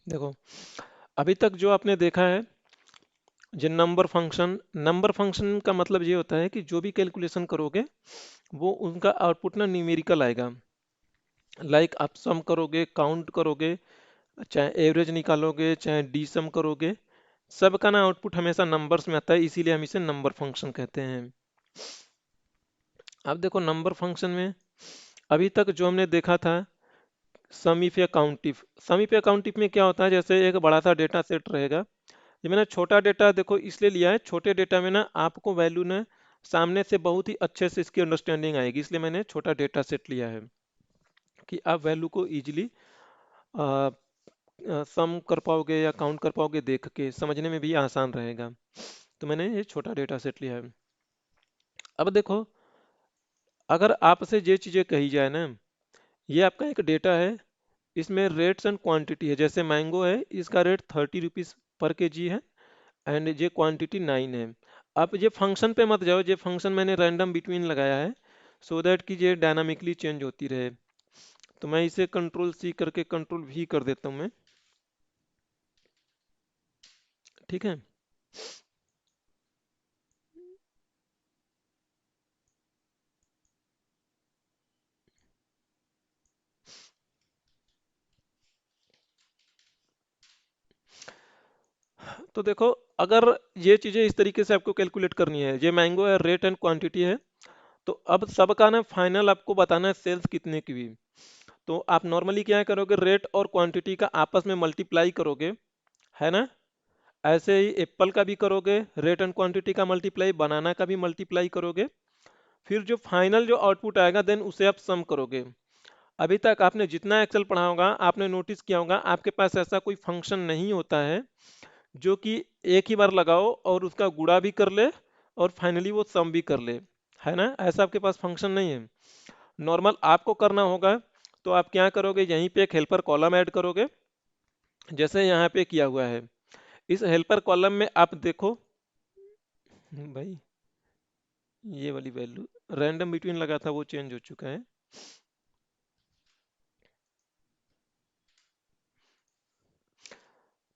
देखो, अभी तक जो आपने देखा है, जो नंबर फंक्शन का मतलब ये होता है कि जो भी कैलकुलेशन करोगे वो उनका आउटपुट ना न्यूमेरिकल आएगा। लाइक आप सम करोगे, काउंट करोगे, चाहे एवरेज निकालोगे, चाहे डी सम करोगे, सबका ना आउटपुट हमेशा नंबर्स में आता है, इसीलिए हम इसे नंबर फंक्शन कहते हैं। अब देखो नंबर फंक्शन में अभी तक जो हमने देखा था, सम इफ या काउंट इफ। सम इफ या काउंट इफ में क्या होता है, जैसे एक बड़ा सा डेटा सेट रहेगा। ये मैंने छोटा डेटा देखो इसलिए लिया है, छोटे डेटा में ना आपको वैल्यू ना सामने से बहुत ही अच्छे से इसकी अंडरस्टैंडिंग आएगी, इसलिए मैंने छोटा डेटा सेट लिया है कि आप वैल्यू को इजीली सम कर पाओगे या काउंट कर पाओगे, देख के समझने में भी आसान रहेगा। तो मैंने ये छोटा डेटा सेट लिया है। अब देखो, अगर आपसे ये चीजें कही जाए ना, ये आपका एक डेटा है, इसमें रेट्स एंड क्वांटिटी है, जैसे मैंगो है, इसका रेट 30 रुपीज पर केजी है, एंड ये क्वांटिटी 9 है। आप ये फंक्शन पे मत जाओ, ये फंक्शन मैंने रैंडम बिटवीन लगाया है सो दैट कि ये डायनामिकली चेंज होती रहे। तो मैं इसे कंट्रोल सी करके कंट्रोल वी कर देता हूँ मैं। ठीक है। तो देखो, अगर ये चीजें इस तरीके से आपको कैलकुलेट करनी है, ये मैंगो है, रेट एंड क्वांटिटी है, तो अब सबका ना फाइनल आपको बताना है सेल्स कितने की हुई। तो आप नॉर्मली क्या करोगे, रेट और क्वांटिटी का आपस में मल्टीप्लाई करोगे, है ना। ऐसे ही एप्पल का भी करोगे, रेट एंड क्वांटिटी का मल्टीप्लाई, बनाना का भी मल्टीप्लाई करोगे, फिर जो फाइनल जो आउटपुट आएगा देन उसे आप सम करोगे। अभी तक आपने जितना एक्सेल पढ़ा होगा, आपने नोटिस किया होगा, आपके पास ऐसा कोई फंक्शन नहीं होता है जो कि एक ही बार लगाओ और उसका गुणा भी कर ले और फाइनली वो सम भी कर ले, है ना। ऐसा आपके पास फंक्शन नहीं है। नॉर्मल आपको करना होगा, तो आप क्या करोगे, यहीं पे एक हेल्पर कॉलम ऐड करोगे, जैसे यहाँ पे किया हुआ है। इस हेल्पर कॉलम में आप देखो भाई, ये वाली वैल्यू रैंडम बिटवीन लगा था वो चेंज हो चुका है।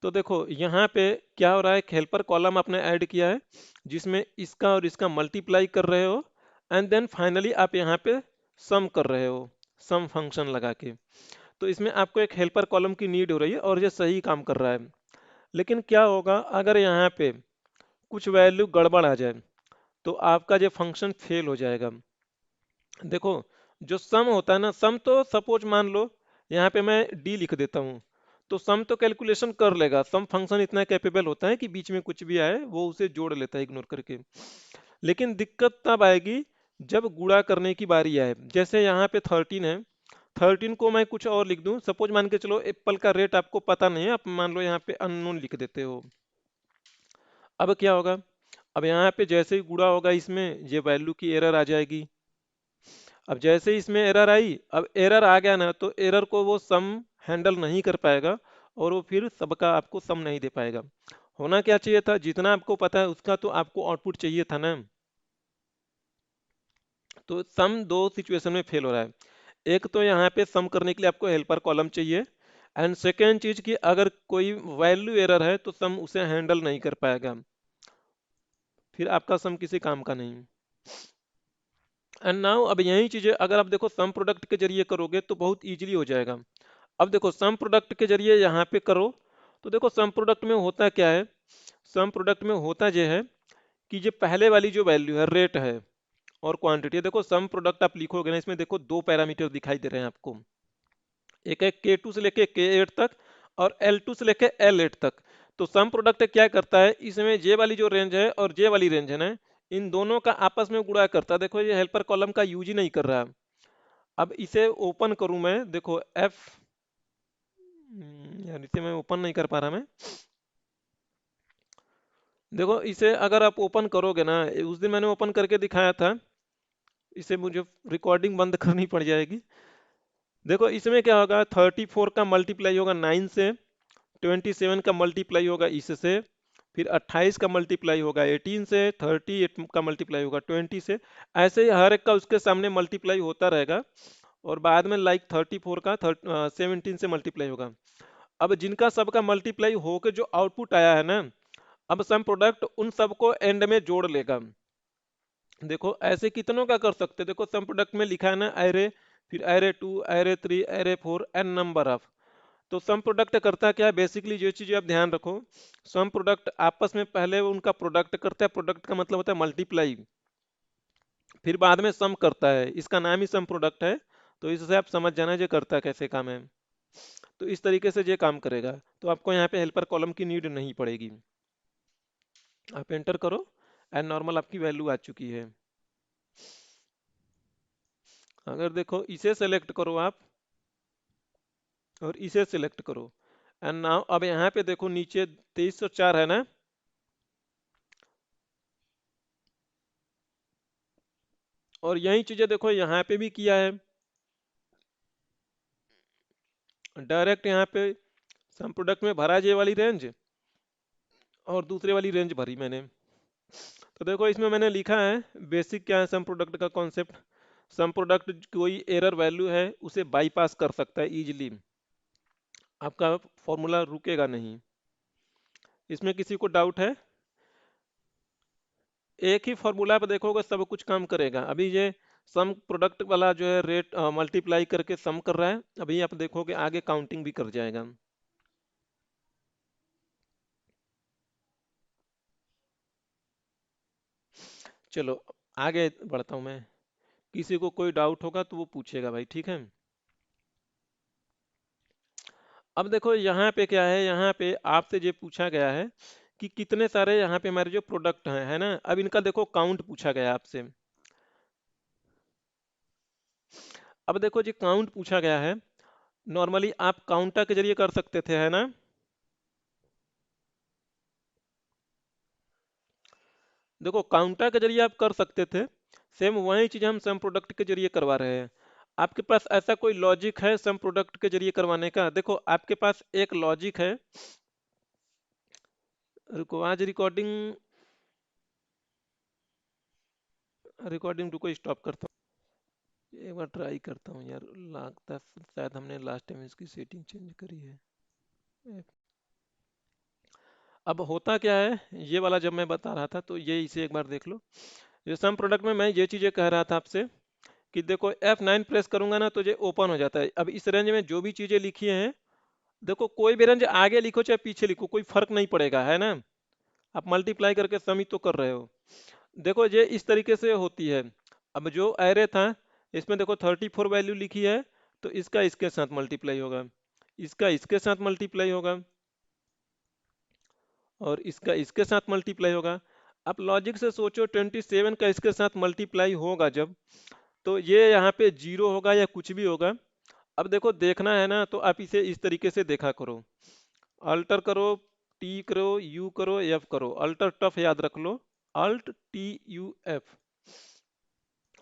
तो देखो यहाँ पे क्या हो रहा है, एक हेल्पर कॉलम आपने ऐड किया है जिसमें इसका और इसका मल्टीप्लाई कर रहे हो, एंड देन फाइनली आप यहाँ पे सम कर रहे हो, सम फंक्शन लगा के। तो इसमें आपको एक हेल्पर कॉलम की नीड हो रही है और ये सही काम कर रहा है। लेकिन क्या होगा अगर यहाँ पे कुछ वैल्यू गड़बड़ आ जाए, तो आपका जो फंक्शन फेल हो जाएगा। देखो, जो सम होता है ना, सम तो सपोज मान लो यहाँ पे मैं डी लिख देता हूँ, तो सम तो कैलकुलेशन कर लेगा, सम फंक्शन इतना कैपेबल होता है कि बीच में कुछ भी आए वो उसे जोड़ लेता है इग्नोर करके। लेकिन दिक्कत तब आएगी जब गुणा करने की बारी आए, जैसे यहाँ पे 13 है, 13 को मैं कुछ और लिख दूं, सपोज मान के चलो एप्पल का रेट आपको पता नहीं है, आप मान लो यहाँ पे अननोन लिख देते हो। अब क्या होगा, अब यहाँ पे जैसे ही गुणा होगा इसमें, ये वैल्यू की एरर आ जाएगी। अब जैसे ही इसमें एरर आई, अब एरर आ गया ना, तो एरर को वो सम हैंडल नहीं कर पाएगा और वो फिर सबका आपको सम नहीं दे पाएगा। होना क्या चाहिए था, जितना आपको पता है उसका तो आपको आउटपुट चाहिए था ना। तो सम दो सिचुएशन में फेल हो रहा है। एक तो यहाँ पे सम करने के लिए आपको हेल्पर कॉलम चाहिए, एंड सेकेंड चीज कि अगर कोई वैल्यू एरर है तो सम उसे हैंडल नहीं कर पाएगा, फिर आपका सम किसी काम का नहीं। एंड नाउ अब यही चीजें अगर आप देखो सम प्रोडक्ट के जरिए करोगे तो बहुत इजीली हो जाएगा। अब देखो सम प्रोडक्ट के जरिए यहाँ पे करो, तो देखो सम प्रोडक्ट में होता क्या है, सम प्रोडक्ट में होता यह है कि जो पहले वाली जो वैल्यू है, रेट है और क्वांटिटी है, देखो सम प्रोडक्ट आप लिखोगे ना, इसमें देखो दो पैरामीटर दिखाई दे रहे हैं आपको, एक है K2 से लेके K8 तक और L2 से लेके L8 तक। तो सम प्रोडक्ट क्या करता है, इसमें जे वाली जो रेंज है और जे वाली रेंज है ना, इन दोनों का आपस में गुणा करता है। देखो ये हेल्पर कॉलम का यूज ही नहीं कर रहा। अब इसे ओपन करूं मैं, देखो एफ, यार इसे मैं ओपन नहीं कर पा रहा मैं। देखो इसे अगर आप ओपन करोगे ना, उस दिन मैंने ओपन करके दिखाया था, इसे मुझे रिकॉर्डिंग बंद करनी पड़ जाएगी। देखो इसमें क्या होगा, 34 का मल्टीप्लाई होगा 9 से, 27 का मल्टीप्लाई होगा इससे, फिर 28 का मल्टीप्लाई होगा 18 से, 38 का मल्टीप्लाई होगा 20 से। ऐसे ही हर एक का उसके सामने मल्टीप्लाई होता रहेगा और बाद में लाइक 34 का 17 से मल्टीप्लाई होगा। अब जिनका सबका मल्टीप्लाई होके जो आउटपुट आया है ना, अब सम प्रोडक्ट उन सबको एंड में जोड़ लेगा। देखो ऐसे कितनों का कर सकते हैं, देखो सम प्रोडक्ट में लिखा है ना एरे, फिर array 2, array 3, array 4 N number of. तो सम प्रोडक्ट करता क्या है, बेसिकली जो चीज आप ध्यान रखो, सम प्रोडक्ट आपस में पहले उनका प्रोडक्ट करता है, प्रोडक्ट का मतलब होता है मल्टीप्लाई, फिर बाद में सम करता है, इसका नाम ही सम प्रोडक्ट है। तो इससे आप समझ जाना ये करता कैसे काम है। तो इस तरीके से ये काम करेगा, तो आपको यहाँ पे हेल्पर कॉलम की नीड नहीं पड़ेगी। आप एंटर करो, एंड नॉर्मल आपकी वैल्यू आ चुकी है। अगर देखो इसे सेलेक्ट करो आप, और इसे सिलेक्ट करो, एंड नाउ अब यहाँ पे देखो नीचे 2304 है ना, और यही चीजें देखो यहाँ पे भी किया है, डायरेक्ट यहाँ पे सम प्रोडक्ट में भरा जे वाली रेंज, और दूसरे वाली रेंज भरी मैंने। तो देखो इसमें मैंने लिखा है बेसिक क्या है सम प्रोडक्ट का कॉन्सेप्ट। सम प्रोडक्ट कोई एरर वैल्यू है उसे बाईपास कर सकता है इजीली, आपका फॉर्मूला रुकेगा नहीं। इसमें किसी को डाउट है? एक ही फॉर्मूला पर देखोगे सब कुछ काम करेगा। अभी ये सम प्रोडक्ट वाला जो है रेट मल्टीप्लाई करके सम कर रहा है, अभी आप देखोगे आगे काउंटिंग भी कर जाएगा। चलो आगे बढ़ता हूँ मैं, किसी को कोई डाउट होगा तो वो पूछेगा भाई, ठीक है। अब देखो यहाँ पे क्या है, यहाँ पे आपसे ये पूछा गया है कि कितने सारे यहाँ पे हमारे जो प्रोडक्ट हैं, है ना। अब इनका देखो काउंट पूछा गया आपसे। अब देखो जी काउंट पूछा गया है, नॉर्मली आप काउंटर के जरिए कर सकते थे, है ना। देखो काउंटर के जरिए आप कर सकते थे, सेम वही चीज हम सम प्रोडक्ट के जरिए करवा रहे हैं। आपके पास ऐसा कोई लॉजिक है सम प्रोडक्ट के जरिए करवाने का? देखो आपके पास एक लॉजिक है। रुको आज रिकॉर्डिंग, रुको स्टॉप करता हूँ, एक बार ट्राई करता हूँ यार, लगता है शायद हमने लास्ट टाइम इसकी सेटिंग चेंज करी है। अब होता क्या है, ये वाला जब मैं बता रहा था तो ये इसे एक बार देख लो। ये सम प्रोडक्ट में मैं ये चीजें कह रहा था आपसे कि देखो F9 प्रेस करूंगा ना तो ये ओपन हो जाता है। अब इस रेंज में जो भी चीजें लिखी हैं, देखो कोई भी रेंज आगे लिखो चाहे पीछे लिखो कोई फर्क नहीं पड़ेगा, है ना। आप मल्टीप्लाई करके सम ही तो कर रहे हो। देखो ये इस तरीके से होती है। अब जो एरे था इसमें देखो 34 वैल्यू लिखी है, तो इसका इसके साथ मल्टीप्लाई होगा, इसका इसके साथ मल्टीप्लाई होगा, और इसका इसके साथ मल्टीप्लाई होगा। आप लॉजिक से सोचो 27 का इसके साथ मल्टीप्लाई होगा जब, तो ये यहाँ पे जीरो होगा या कुछ भी होगा। अब देखो देखना है ना, तो आप इसे इस तरीके से देखा करो, अल्टर करो, टी करो, यू करो, एफ करो, अल्टर टफ याद रख लो, अल्ट टी यू एफ।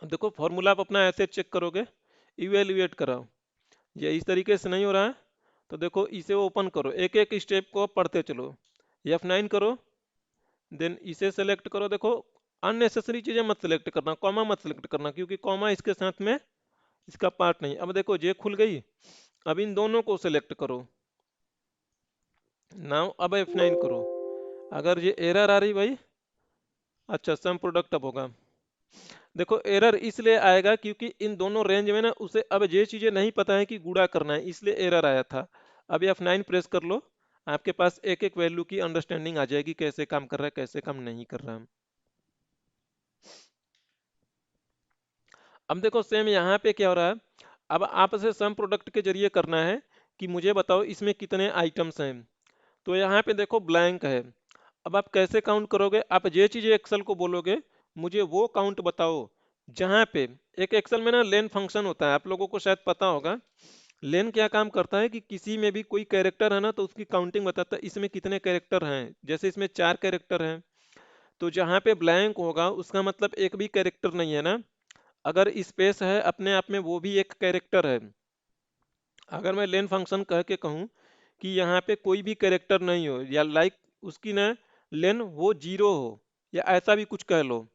देखो फॉर्मूला आप अपना ऐसे चेक करोगे, इवेल्युएट कराओ, ये इस तरीके से नहीं हो रहा है, तो देखो इसे ओपन करो, एक एक स्टेप को पढ़ते चलो, F9 करो, देन इसे सेलेक्ट करो। देखो अननेसेसरी चीजें मत सेलेक्ट करना, कॉमा मत सेलेक्ट करना, क्योंकि कॉमा इसके साथ में इसका पार्ट नहीं। अब देखो ये खुल गई, अब इन दोनों को सेलेक्ट करो, नाउ अब F9 करो। अगर ये एरर आ रही भाई, अच्छा सम प्रोडक्ट अब होगा। देखो एरर इसलिए आएगा क्योंकि इन दोनों रेंज में ना उसे अब ये चीजें नहीं पता है कि गुणा करना है, इसलिए एरर आया था। अब F9 प्रेस कर लो, आपके पास एक एक वैल्यू की अंडरस्टैंडिंग आ जाएगी, कैसे काम कर रहा है कैसे काम नहीं कर रहा है। अब देखो सेम यहाँ पे क्या हो रहा है, अब आपसे सम प्रोडक्ट के जरिए करना है कि मुझे बताओ इसमें कितने आइटम्स हैं। तो यहाँ पे देखो ब्लैंक है। अब आप कैसे काउंट करोगे, आप ये चीज एक्सेल को बोलोगे मुझे वो काउंट बताओ जहाँ पे, एक एक्सेल में ना लेन फंक्शन होता है, आप लोगों को शायद पता होगा। लेन क्या काम करता है कि किसी में भी कोई कैरेक्टर है ना तो उसकी काउंटिंग बताता है इसमें कितने कैरेक्टर हैं। जैसे इसमें 4 कैरेक्टर हैं, तो जहाँ पे ब्लैंक होगा उसका मतलब एक भी कैरेक्टर नहीं है ना। अगर स्पेस है अपने आप में वो भी एक कैरेक्टर है। अगर मैं लेन फंक्शन कह के कहूँ कि यहाँ पे कोई भी कैरेक्टर नहीं हो, या लाइक उसकी ना लेन वो जीरो हो, या ऐसा भी कुछ कह लो,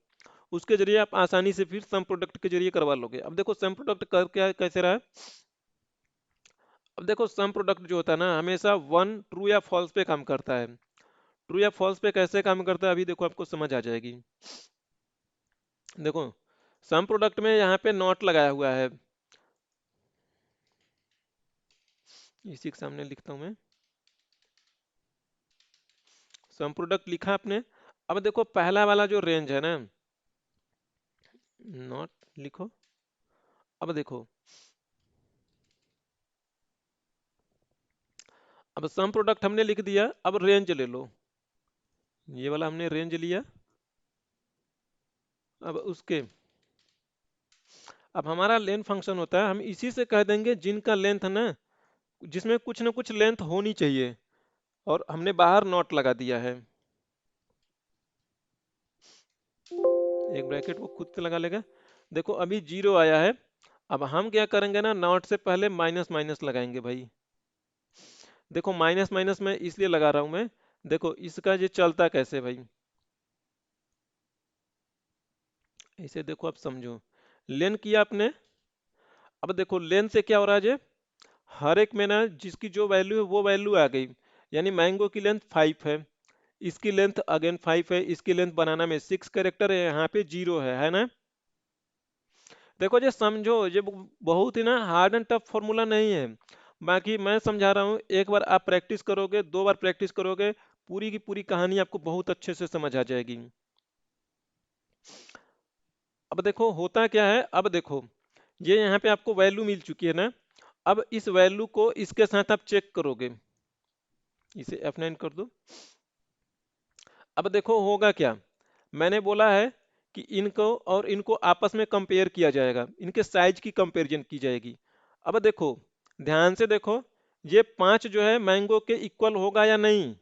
उसके जरिए आप आसानी से फिर सम प्रोडक्ट के जरिए करवा लोगे। अब देखो सम प्रोडक्ट कर क्या कैसे रहा है, अब देखो सम प्रोडक्ट जो होता है ना हमेशा वन ट्रू या फॉल्स पे काम करता है। ट्रू या फॉल्स पे कैसे काम करता है अभी देखो आपको समझ आ जाएगी। देखो सम प्रोडक्ट में यहाँ पे नॉट लगाया हुआ है, इसी के सामने लिखता हूं मैं, सम प्रोडक्ट लिखा आपने। अब देखो पहला वाला जो रेंज है ना, नॉट लिखो। अब देखो, अब सम प्रोडक्ट हमने लिख दिया, अब रेंज ले लो, ये वाला हमने रेंज लिया। अब उसके, अब हमारा लेंथ फंक्शन होता है, हम इसी से कह देंगे जिनका लेंथ है ना, जिसमें कुछ ना कुछ लेंथ होनी चाहिए, और हमने बाहर नॉट लगा दिया है। एक ब्रैकेट वो खुद से लगा लेगा। देखो अभी जीरो आया है, अब हम क्या करेंगे ना, नॉट से पहले माइनस माइनस लगाएंगे भाई। देखो माइनस माइनस में इसलिए लगा रहा हूं मैं, देखो इसका ये चलता कैसे भाई, इसे देखो आप समझो। लेन किया आपने, अब देखो लेन से क्या हो रहा है जे, हर एक में ना जिसकी जो वैल्यू है वो वैल्यू आ गई। यानी मैंगो की लेंथ 5 है, इसकी लेंथ अगेन 5 है, इसकी लेंथ बनाना में 6 कैरेक्टर है, यहाँ पे 0 है ना। देखो ये समझो, ये बहुत ही ना हार्ड एंड टफ फॉर्मूला नहीं है। बाकी मैं समझा रहा हूँ, एक बार आप प्रैक्टिस करोगे, दो बार प्रैक्टिस करोगे, पूरी की पूरी कहानी आपको बहुत अच्छे से समझ आ जाएगी। अब देखो होता क्या है, अब देखो ये यहाँ पे आपको वैल्यू मिल चुकी है ना, अब इस वैल्यू को इसके साथ आप चेक करोगे, इसे F9 कर दो। अब देखो होगा क्या, मैंने बोला है कि इनको और इनको आपस में कंपेयर किया जाएगा, इनके साइज की कंपैरिजन की जाएगी। अब देखो ध्यान से देखो, ये 5 जो है मैंगो के इक्वल होगा या नहीं,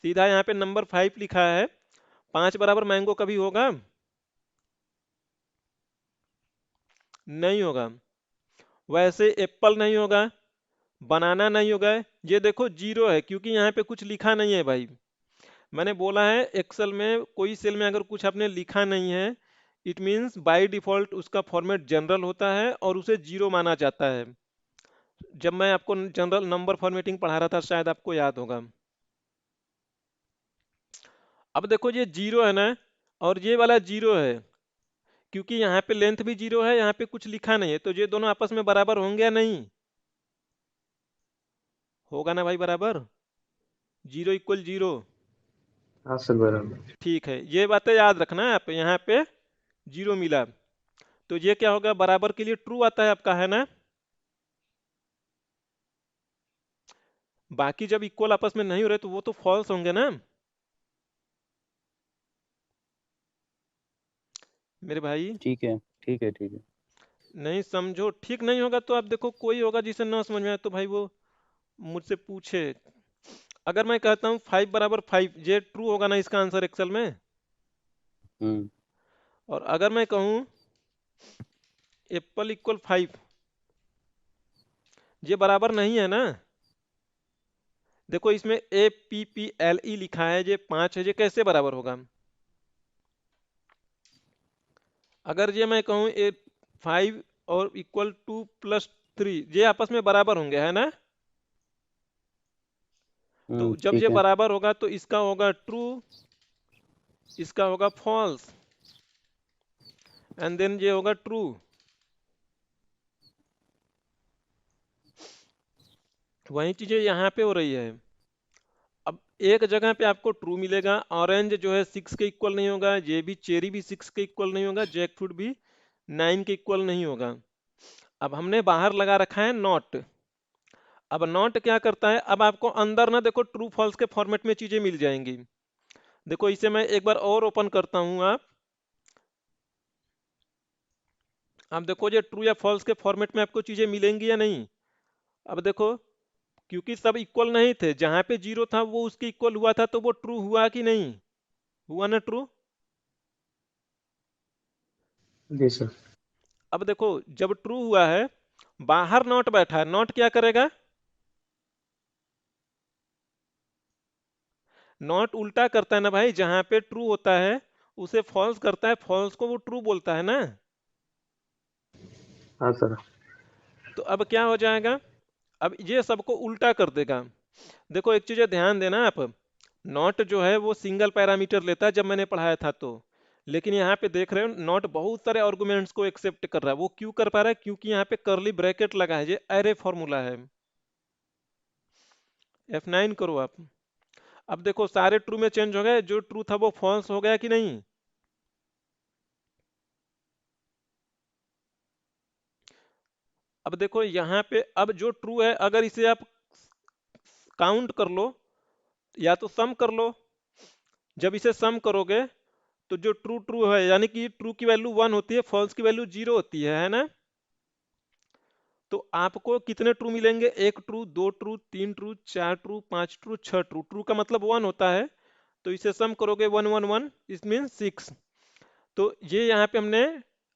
सीधा यहाँ पे नंबर 5 लिखा है, 5 बराबर मैंगो कभी होगा, नहीं होगा। वैसे एप्पल नहीं होगा, बनाना नहीं होगा। ये देखो जीरो है क्योंकि यहाँ पे कुछ लिखा नहीं है भाई। मैंने बोला है एक्सेल में कोई सेल में अगर कुछ आपने लिखा नहीं है, इट मींस बाय डिफॉल्ट उसका फॉर्मेट जनरल होता है और उसे जीरो माना जाता है। जब मैं आपको जनरल नंबर फॉर्मेटिंग पढ़ा रहा था शायद आपको याद होगा। अब देखो ये जीरो है ना, और ये वाला जीरो है, क्योंकि यहाँ पे लेंथ भी जीरो है, यहाँ पे कुछ लिखा नहीं है, तो ये दोनों आपस में बराबर होंगे या नहीं, होगा ना भाई बराबर, जीरो इक्वल जीरो। हाँ सर बराबर। ठीक है, ये बातें याद रखना है, आप यहाँ पे जीरो मिला, तो ये क्या होगा, बराबर के लिए ट्रू आता है आपका, है ना। बाकी जब इक्वल आपस में नहीं हो रहे तो वो तो फॉल्स होंगे ना मेरे भाई। ठीक है ठीक है ठीक है। नहीं समझो, ठीक नहीं होगा तो आप देखो, कोई होगा जिसे ना समझ में आए तो भाई वो मुझसे पूछे। अगर मैं कहता हूँ 5 बराबर 5, ये ट्रू होगा ना इसका आंसर एक्सेल में। हम्म। और अगर मैं कहूँ एप्पल इक्वल 5, ये बराबर नहीं है ना। देखो इसमें APPLE लिखा है, ये 5 है, ये कैसे बराबर होगा। अगर ये मैं कहूँ ए 5 और इक्वल 2 + 3, ये आपस में बराबर होंगे, है ना। तो जब ये ठीक है। बराबर होगा तो इसका होगा ट्रू, इसका होगा फॉल्स, एंड देन ये होगा ट्रू। वही चीजें यहाँ पे हो रही है। अब एक जगह पे आपको ट्रू मिलेगा, ऑरेंज जो है 6 के इक्वल नहीं होगा, ये भी चेरी भी 6 के इक्वल नहीं होगा, जैक फ्रूट भी 9 के इक्वल नहीं होगा। अब हमने बाहर लगा रखा है नॉट। अब नॉट क्या करता है, अब आपको अंदर ना देखो ट्रू फॉल्स के फॉर्मेट में चीजें मिल जाएंगी। देखो इसे मैं एक बार और ओपन करता हूं, आप देखो ये ट्रू या फॉल्स के फॉर्मेट में आपको चीजें मिलेंगी या नहीं। अब देखो, क्योंकि सब इक्वल नहीं थे, जहां पे जीरो था वो उसके इक्वल हुआ था, तो वो ट्रू हुआ कि नहीं, हुआ ना ट्रू। जी सर। अब देखो जब ट्रू हुआ है, बाहर नॉट बैठा है, नॉट क्या करेगा, नॉट उल्टा करता है ना भाई, जहां पे ट्रू होता है उसे फॉल्स करता है, फॉल्स को वो ट्रू बोलता है ना। हाँ सर। तो अब क्या हो जाएगा, अब ये सबको उल्टा कर देगा। देखो एक चीज ध्यान देना आप, नॉट जो है वो सिंगल पैरामीटर लेता है जब मैंने पढ़ाया था तो, लेकिन यहाँ पे देख रहे हो नॉट बहुत सारे आर्गुमेंट्स को एक्सेप्ट कर रहा है। वो क्यों कर पा रहा है? क्योंकि यहाँ पे कर्ली ब्रैकेट लगा है, ये एरे फॉर्मूला है। F9 करो आप। अब देखो सारे ट्रू में चेंज हो गए, जो ट्रू था वो फॉल्स हो गया कि नहीं? अब देखो यहाँ पे अब जो ट्रू है अगर इसे आप काउंट कर लो या तो सम कर लो, जब इसे सम करोगे तो जो ट्रू ट्रू है यानी कि ट्रू की वैल्यू 1 होती है, फॉल्स की वैल्यू 0 होती है ना? तो आपको कितने ट्रू मिलेंगे? एक ट्रू, दो ट्रू, तीन ट्रू, चार ट्रू, पांच ट्रू, छह ट्रू। ट्रू का मतलब 1 होता है, तो इसे सम करोगे 1 1 1, इट मीन 6। तो ये यहाँ पे हमने,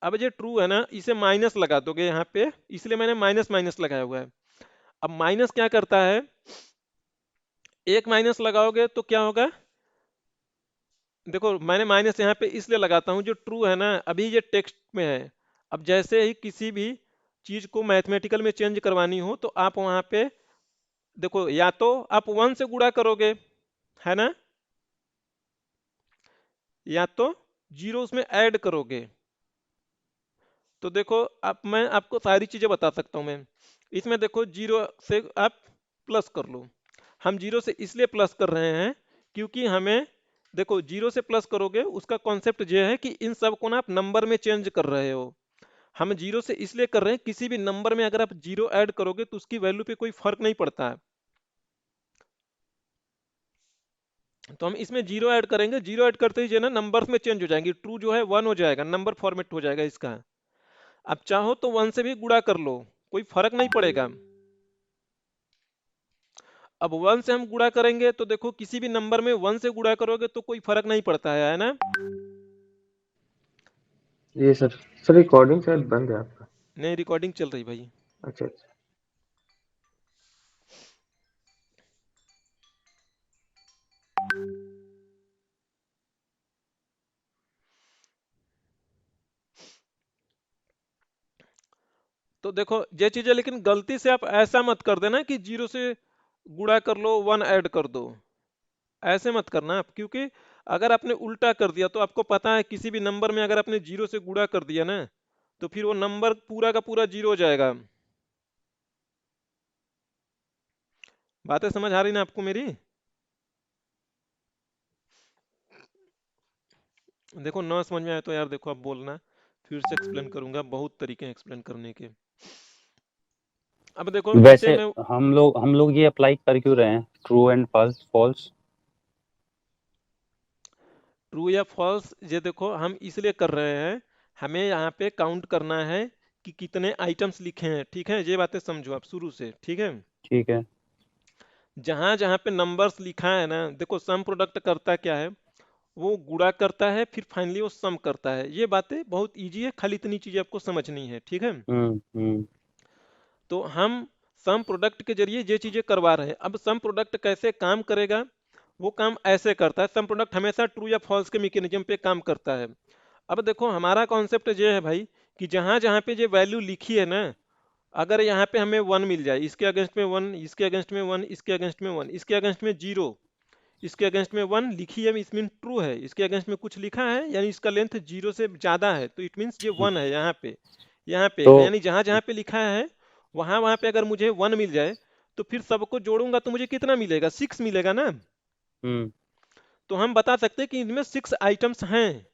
अब ये ट्रू है ना, इसे माइनस लगा दोगे यहाँ पे, इसलिए मैंने माइनस माइनस लगाया हुआ है। अब माइनस क्या करता है, एक माइनस लगाओगे तो क्या होगा? देखो मैंने माइनस यहाँ पे इसलिए लगाता हूँ, जो ट्रू है ना अभी ये टेक्स्ट में है। अब जैसे ही किसी भी चीज को मैथमेटिकल में चेंज करवानी हो तो आप वहां पे देखो, या तो आप 1 से गुणा करोगे, है ना, या तो 0 उसमें ऐड करोगे। तो देखो अब मैं आपको सारी चीजें बता सकता हूँ। मैं इसमें देखो 0 से आप प्लस कर लो। हम 0 से इसलिए प्लस कर रहे हैं क्योंकि हमें, देखो 0 से प्लस करोगे उसका कॉन्सेप्ट ये है कि इन सब को ना आप नंबर में चेंज कर रहे हो। हम 0 से इसलिए कर रहे हैं, किसी भी नंबर में अगर आप 0 ऐड करोगे तो उसकी वैल्यू पे कोई फर्क नहीं पड़ता है। तो हम इसमें 0 ऐड करेंगे, 0 ऐड करते ही जो है ना नंबर्स में चेंज हो जाएंगे, ट्रू जो है 1 हो जाएगा, नंबर फॉर्मेट हो जाएगा इसका। अब चाहो तो 1 से भी गुणा कर लो, कोई फर्क नहीं पड़ेगा। अब 1 से हम गुणा करेंगे तो देखो किसी भी नंबर में 1 से गुणा करोगे तो कोई फर्क नहीं पड़ता है ना? जी सर। सर रिकॉर्डिंग शायद बंद है आपका। नहीं, रिकॉर्डिंग चल रही भाई। अच्छा अच्छा। तो देखो ये चीजें, लेकिन गलती से आप ऐसा मत कर देना कि 0 से गुणा कर लो 1 ऐड कर दो, ऐसे मत करना आप। क्योंकि अगर आपने उल्टा कर दिया तो आपको पता है किसी भी नंबर में अगर आपने 0 से गुणा कर दिया ना तो फिर वो नंबर पूरा का पूरा 0 हो जाएगा। बातें समझ आ रही ना आपको मेरी? देखो ना समझ में आए तो यार देखो आप बोलना, फिर से एक्सप्लेन करूंगा, बहुत तरीके हैं एक्सप्लेन करने के। अब देखो इसे वैसे मैं, हम लोग ये अप्लाई कर क्यों रहे हैं, true and false false? True या फॉल्स ये देखो हम इसलिए कर रहे हैं, हमें यहाँ पे काउंट करना है कि कितने आइटम्स लिखे हैं, ठीक है? ये बातें समझो आप शुरू से, ठीक है? ठीक है। जहां जहां पे नंबर्स लिखा है ना, देखो सम प्रोडक्ट करता क्या है, वो गुणा करता है फिर फाइनली वो सम करता है। ये बातें बहुत इजी है, खाली इतनी चीजें आपको समझनी है, ठीक है? हम्म। तो हम सम प्रोडक्ट के जरिए ये चीजें करवा रहे हैं। अब सम प्रोडक्ट कैसे काम करेगा? वो काम ऐसे करता है, सम प्रोडक्ट हमेशा ट्रू या फॉल्स के मैकेनिज्म पे काम करता है। अब देखो हमारा कॉन्सेप्ट ये है भाई कि जहां जहां पे ये वैल्यू लिखी है ना, अगर यहाँ पे हमें 1 मिल जाए, इसके अगेंस्ट में 1, इसके अगेंस्ट में 1, इसके अगेंस्ट में 1, इसके अगेंस्ट में 0, इसके अगेंस्ट में 1 लिखी है, इस मीन ट्रू है। इसके अगेंस्ट में कुछ लिखा है यानी इसका लेंथ 0 से ज्यादा है, तो इट मीन्स ये 1 है। यहाँ पे तो यानी जहां जहां पे लिखा है वहां वहां पे अगर मुझे 1 मिल जाए तो फिर सबको जोड़ूंगा तो मुझे कितना मिलेगा? 6 मिलेगा ना? हम्म तो हम बता सकते हैं कि इनमें 6 आइटम्स हैं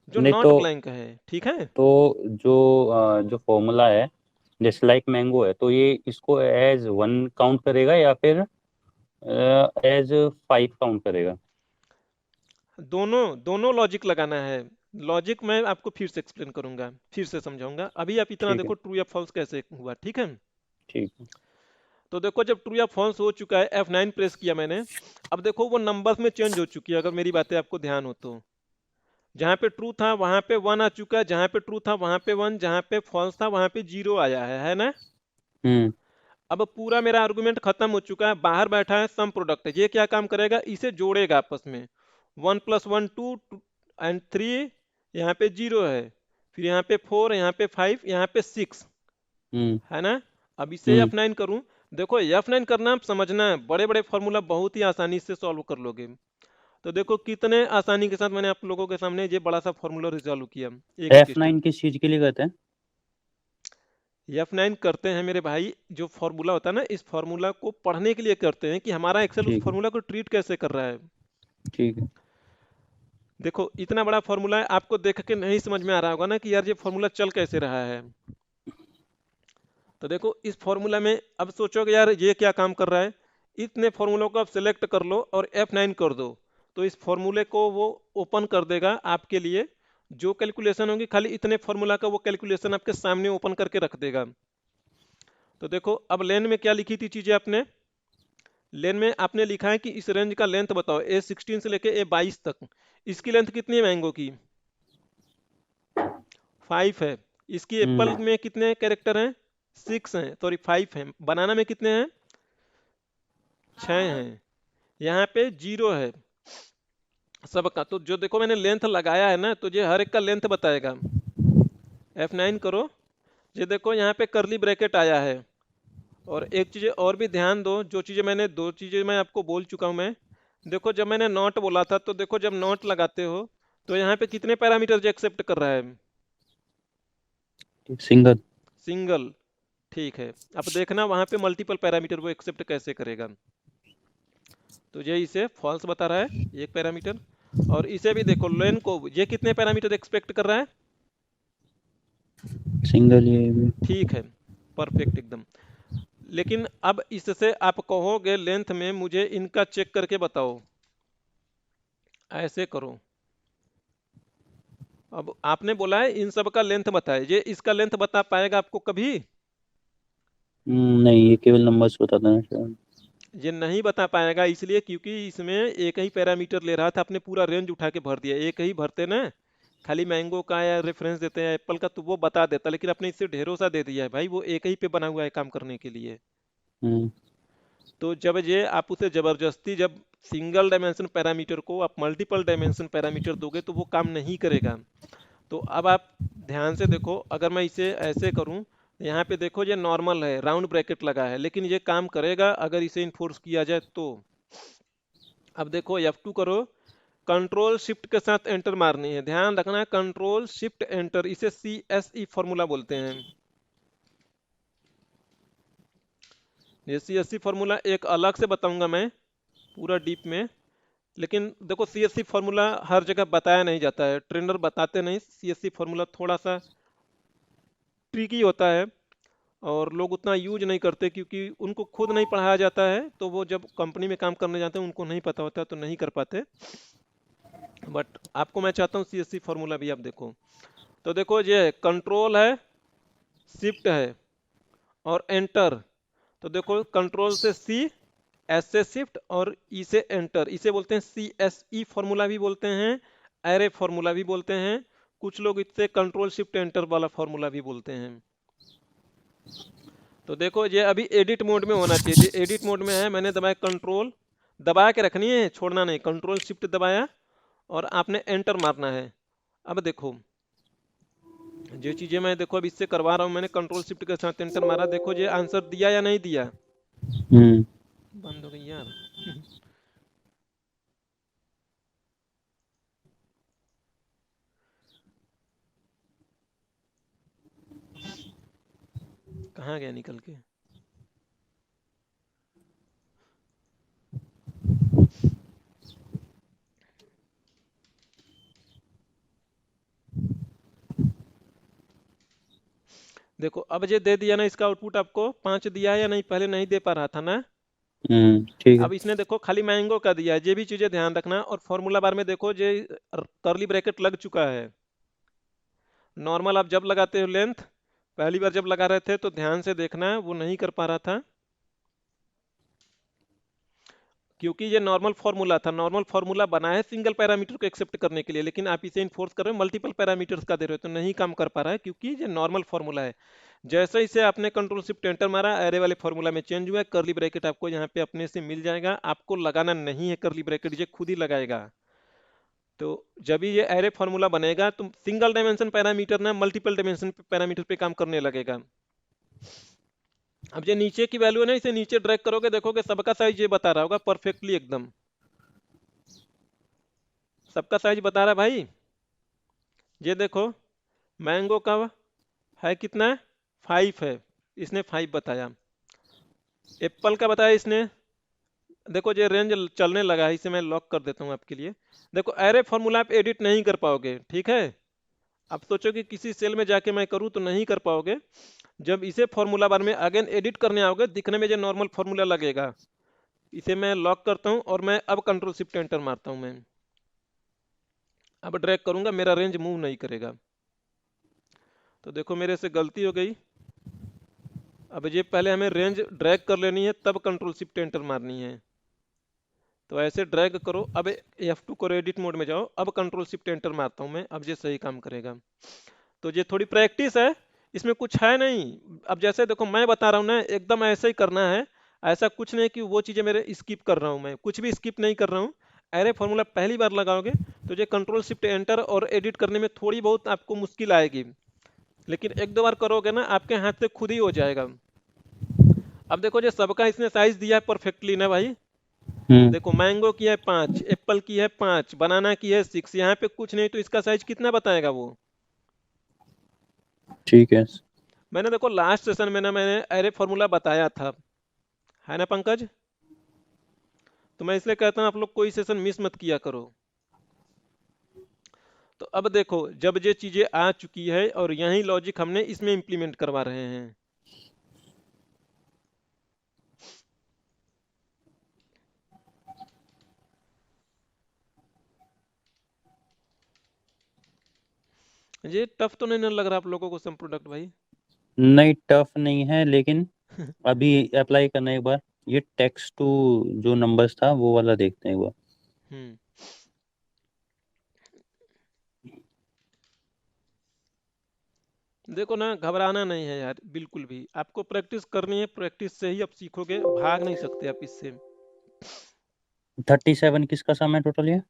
जो नहीं नॉट तो ब्लैंक है, ठीक है? जो फॉर्मूला है, जैसे लाइक मैंगो है, तो ये इसको एज वन काउंट करेगा या फिर एज फाइव काउंट करेगा? दोनों दोनों लॉजिक लगाना है। लॉजिक मैं आपको फिर से एक्सप्लेन करूंगा, फिर से समझाऊंगा। अभी आप इतना ठीक है। देखो ट्रू या फॉल्स कैसे हुआ, ठीक है? ठीक है। तो देखो जब ट्रू या फॉल्स हो चुका है, F9 प्रेस किया मैंने, अब देखो वो नंबर्स में चेंज हो चुकी है, अगर मेरी बातें आपको ध्यान हो तो। जहां पे ट्रू था वहां पे 1 आ चुका है, जहां पे ट्रू था वहां पे 1, जहां पे फॉल्स था वहां पे 0 आया है ना? हम्म अब पूरा मेरा आर्गुमेंट खत्म हो चुका है, बाहर बैठा है सम प्रोडक्ट। ये क्या काम करेगा? इसे जोड़ेगा आपस में। 1 + 1 2 एंड 3, यहाँ पे 0 है, फिर यहाँ पे 4, यहाँ पे 5, यहाँ पे 6, हम्म है ना? अब इसे हम्म F9 करूं देखो F9 करना आप समझना है, बड़े बड़े फॉर्मूला बहुत ही आसानी से सॉल्व कर लोगे। तो देखो कितने आसानी के साथ मैंने आप लोगों के सामने ये बड़ा सा फॉर्मूला रिजॉल्व किया एक एक स्टेप। F9 किस चीज के लिए कहते हैं? F9 करते हैं मेरे भाई, जो फॉर्मूला होता है ना, इस फॉर्मूला को पढ़ने के लिए करते हैं कि हमारा एक्सेल उस ठीक है, फॉर्मूला को ट्रीट कैसे कर रहा है। ठीक है। देखो इतना बड़ा फॉर्मूला है, आपको देख के नहीं समझ में आ रहा होगा ना कि यार ये फॉर्मूला चल कैसे रहा है। तो देखो इस फॉर्मूला में अब सोचोगे यार ये क्या काम कर रहा है, इतने फॉर्मूलों को आप सिलेक्ट कर लो और F9 कर दो, तो इस फॉर्मूले को वो ओपन कर देगा आपके लिए। जो कैलकुलेशन होगी खाली इतने फॉर्मूला का वो कैलकुलेशन आपके सामने ओपन करके रख देगा। तो देखो अब लेन में क्या लिखी थी चीजें आपने, लेन में आपने लिखा है कि इस रेंज का लेंथ बताओ A16 से लेके A22 तक। इसकी लेंथ कितनी है मैंगो की? 5 है। इसकी एप्पल हम्म। में कितने कैरेक्टर हैं? 6 हैं, सॉरी 5 हैं। बनाना में कितने हैं? 6 हैं। यहाँ पे 0 है सबका। तो जो देखो मैंने लेंथ लगाया है ना, तो ये हर एक का लेंथ बताएगा। F9 करो, ये देखो यहाँ पे करली ब्रैकेट आया है। और एक चीज़ और भी ध्यान दो, जो चीज़ें मैंने, दो चीज़ें मैं आपको बोल चुका हूँ मैं। देखो जब मैंने नॉट बोला था, तो देखो जब नॉट लगाते हो तो यहाँ पे कितने पैरामीटर जो एक्सेप्ट कर रहा है? सिंगल। सिंगल। ठीक है, अब देखना वहाँ पे मल्टीपल पैरामीटर वो एक्सेप्ट कैसे करेगा। तो ये इसे फॉल्स बता रहा है, एक पैरामीटर। और इसे भी देखो लेन को, ये कितने पैरामीटर एक्सपेक्ट कर रहा है? सिंगल ये भी। ठीक है, परफेक्ट एकदम। लेकिन अब इससे आप कहोगे लेंथ में मुझे इनका चेक करके बताओ, ऐसे करो। अब आपने बोला है इन सब का लेंथ बताए, ये इसका लेंथ बता पाएगा आपको कभी? नहीं, ये केवल नंबर्स बताता है शायद। ये नहीं बता पाएगा, इसलिए क्योंकि इसमें एक ही पैरामीटर ले रहा था, आपने पूरा रेंज उठा के भर दिया। एक ही भरते ना, खाली मैंगो का या रेफरेंस देते हैं एप्पल का, तो वो बता देता, लेकिन आपने इससे ढेरों सा दे दिया है भाई, वो एक ही पे बना हुआ है काम करने के लिए। हम्म। तो जब ये आप उसे जबरदस्ती, जब सिंगल डायमेंशन पैरामीटर को आप मल्टीपल डायमेंशन पैरामीटर दोगे तो वो काम नहीं करेगा। तो अब आप ध्यान से देखो, अगर मैं इसे ऐसे करूं, यहाँ पे देखो ये नॉर्मल है, राउंड ब्रैकेट लगा है, लेकिन ये काम करेगा अगर इसे इन्फोर्स किया जाए तो। अब देखो F2 करो, कंट्रोल शिफ्ट के साथ एंटर मारनी है, ध्यान रखना है, कंट्रोल शिफ्ट एंटर, इसे CSE फॉर्मूला बोलते हैं। ये CSE फॉर्मूला एक अलग से बताऊंगा मैं पूरा डीप में। लेकिन देखो CSE फॉर्मूला हर जगह बताया नहीं जाता है, ट्रेनर बताते नहीं। CSE फॉर्मूला थोड़ा सा ट्रिकी होता है और लोग उतना यूज नहीं करते, क्योंकि उनको खुद नहीं पढ़ाया जाता है, तो वो जब कंपनी में काम करने जाते हैं उनको नहीं पता होता, तो नहीं कर पाते। बट आपको मैं चाहता हूँ CSE फॉर्मूला भी आप देखो। तो देखो ये कंट्रोल है, शिफ्ट है और एंटर। तो देखो कंट्रोल से C, एस से शिफ्ट और ई से एंटर, इसे बोलते हैं CSE फॉर्मूला भी बोलते हैं, एरे फॉर्मूला भी बोलते हैं। कुछ लोग इससे कंट्रोल शिफ्ट एंटर वाला फॉर्मूला भी बोलते हैं। तो देखो ये अभी एडिट मोड में होना चाहिए, ये एडिट मोड में है, मैंने दबाया कंट्रोल, दबा के रखनी है, छोड़ना नहीं, कंट्रोल शिफ्ट दबाया और आपने एंटर मारना है। अब देखो जो चीजें मैं देखो अब इससे करवा रहा हूँ, मैंने कंट्रोल शिफ्ट के साथ एंटर मारा, देखो ये आंसर दिया या नहीं दिया? हम्म। बंद हो गई यार। कहाँ गया निकल के? देखो अब ये दे दिया ना, इसका आउटपुट आपको 5 दिया है या नहीं? पहले नहीं दे पा रहा था ना। ठीक है। अब इसने देखो खाली मैंगो का दिया है, ये भी चीजें ध्यान रखना। और फॉर्मूला बार में देखो ये करली ब्रैकेट लग चुका है। नॉर्मल आप जब लगाते हो लेंथ, पहली बार जब लगा रहे थे तो ध्यान से देखना है, वो नहीं कर पा रहा था, क्योंकि ये नॉर्मल फार्मूला था। नॉर्मल फार्मूला बना है सिंगल पैरामीटर को एक्सेप्ट करने के लिए, लेकिन आप इसे इन्फोर्स कर रहे हो मल्टीपल पैरामीटर्स का दे रहे हो, तो नहीं काम कर पा रहा है, क्योंकि ये नॉर्मल फार्मूला है। जैसे ही से आपने कंट्रोल शिफ्ट एंटर मारा, एरे वाले फार्मूला में चेंज हुआ है, करली ब्रैकेट आपको यहाँ पे अपने से मिल जाएगा। आपको लगाना नहीं है करली ब्रैकेट, ये खुद ही लगाएगा। तो जब भी ये एरे फार्मूला बनेगा तो सिंगल डायमेंशन पैरामीटर ना मल्टीपल डायमेंशन पैरामीटर पे काम करने लगेगा। अब ये नीचे की वैल्यू है ना, इसे नीचे ड्रैग करोगे, देखोगे सबका साइज ये बता रहा होगा परफेक्टली एकदम। सबका साइज बता रहा है भाई। ये देखो मैंगो का है कितना है, 5 है, इसने 5 बताया। एप्पल का बताया इसने, देखो ये रेंज चलने लगा है, इसे मैं लॉक कर देता हूँ आपके लिए। देखो एरे फॉर्मूला आप एडिट नहीं कर पाओगे, ठीक है। आप सोचो कि किसी सेल में जाके मैं करूँ तो नहीं कर पाओगे। जब इसे फॉर्मूला बार में अगेन एडिट करने आओगे, दिखने में जो नॉर्मल फॉर्मूला लगेगा। इसे मैं लॉक करता हूँ और मैं अब कंट्रोल शिफ्ट एंटर मारता हूँ। मैं अब ड्रैग करूंगा, मेरा रेंज मूव नहीं करेगा। तो देखो मेरे से गलती हो गई। अब ये पहले हमें रेंज ड्रैग कर लेनी है, तब कंट्रोल शिफ्ट एंटर मारनी है। तो ऐसे ड्रैग करो, अब F2 करो, एडिट मोड में जाओ, अब कंट्रोल शिफ्ट एंटर मारता हूँ मैं, अब ये सही काम करेगा। तो ये थोड़ी प्रैक्टिस है, इसमें कुछ है नहीं। अब जैसे देखो मैं बता रहा हूँ ना, एकदम ऐसे ही करना है। ऐसा कुछ नहीं कि वो चीज़ें मेरे स्किप कर रहा हूँ, मैं कुछ भी स्किप नहीं कर रहा हूँ। एरे फॉर्मूला पहली बार लगाओगे तो ये कंट्रोल शिफ्ट एंटर और एडिट करने में थोड़ी बहुत आपको मुश्किल आएगी, लेकिन एक दो बार करोगे ना आपके हाथ से खुद ही हो जाएगा। अब देखो जो सबका इसने साइज दिया है परफेक्टली ना भाई। देखो मैंगो की है 5, एप्पल की है 5, बनाना की है 6, यहाँ पे कुछ नहीं, तो इसका साइज कितना बताएगा वो। ठीक है। मैंने देखो लास्ट सेशन में ना मैंने एरे फॉर्मूला बताया था, है ना पंकज। तो मैं इसलिए कहता हूँ आप लोग कोई सेशन मिस मत किया करो। तो अब देखो जब ये चीजें आ चुकी है और यही लॉजिक हमने इसमें इंप्लीमेंट करवा रहे हैं। ये टफ तो नहीं ना लग रहा आप लोगों को सम प्रोडक्ट भाई। नहीं टफ नहीं है, लेकिन अभी अप्लाई करना एक बार। ये टेक्स्ट टू जो नंबर्स था वो वाला देखते हैं एक बार। हम्म देखो ना घबराना नहीं है यार, बिल्कुल भी आपको प्रैक्टिस करनी है, प्रैक्टिस से ही आप सीखोगे, भाग नहीं सकते आप इससे। 37 किसका सम है टोटल ये?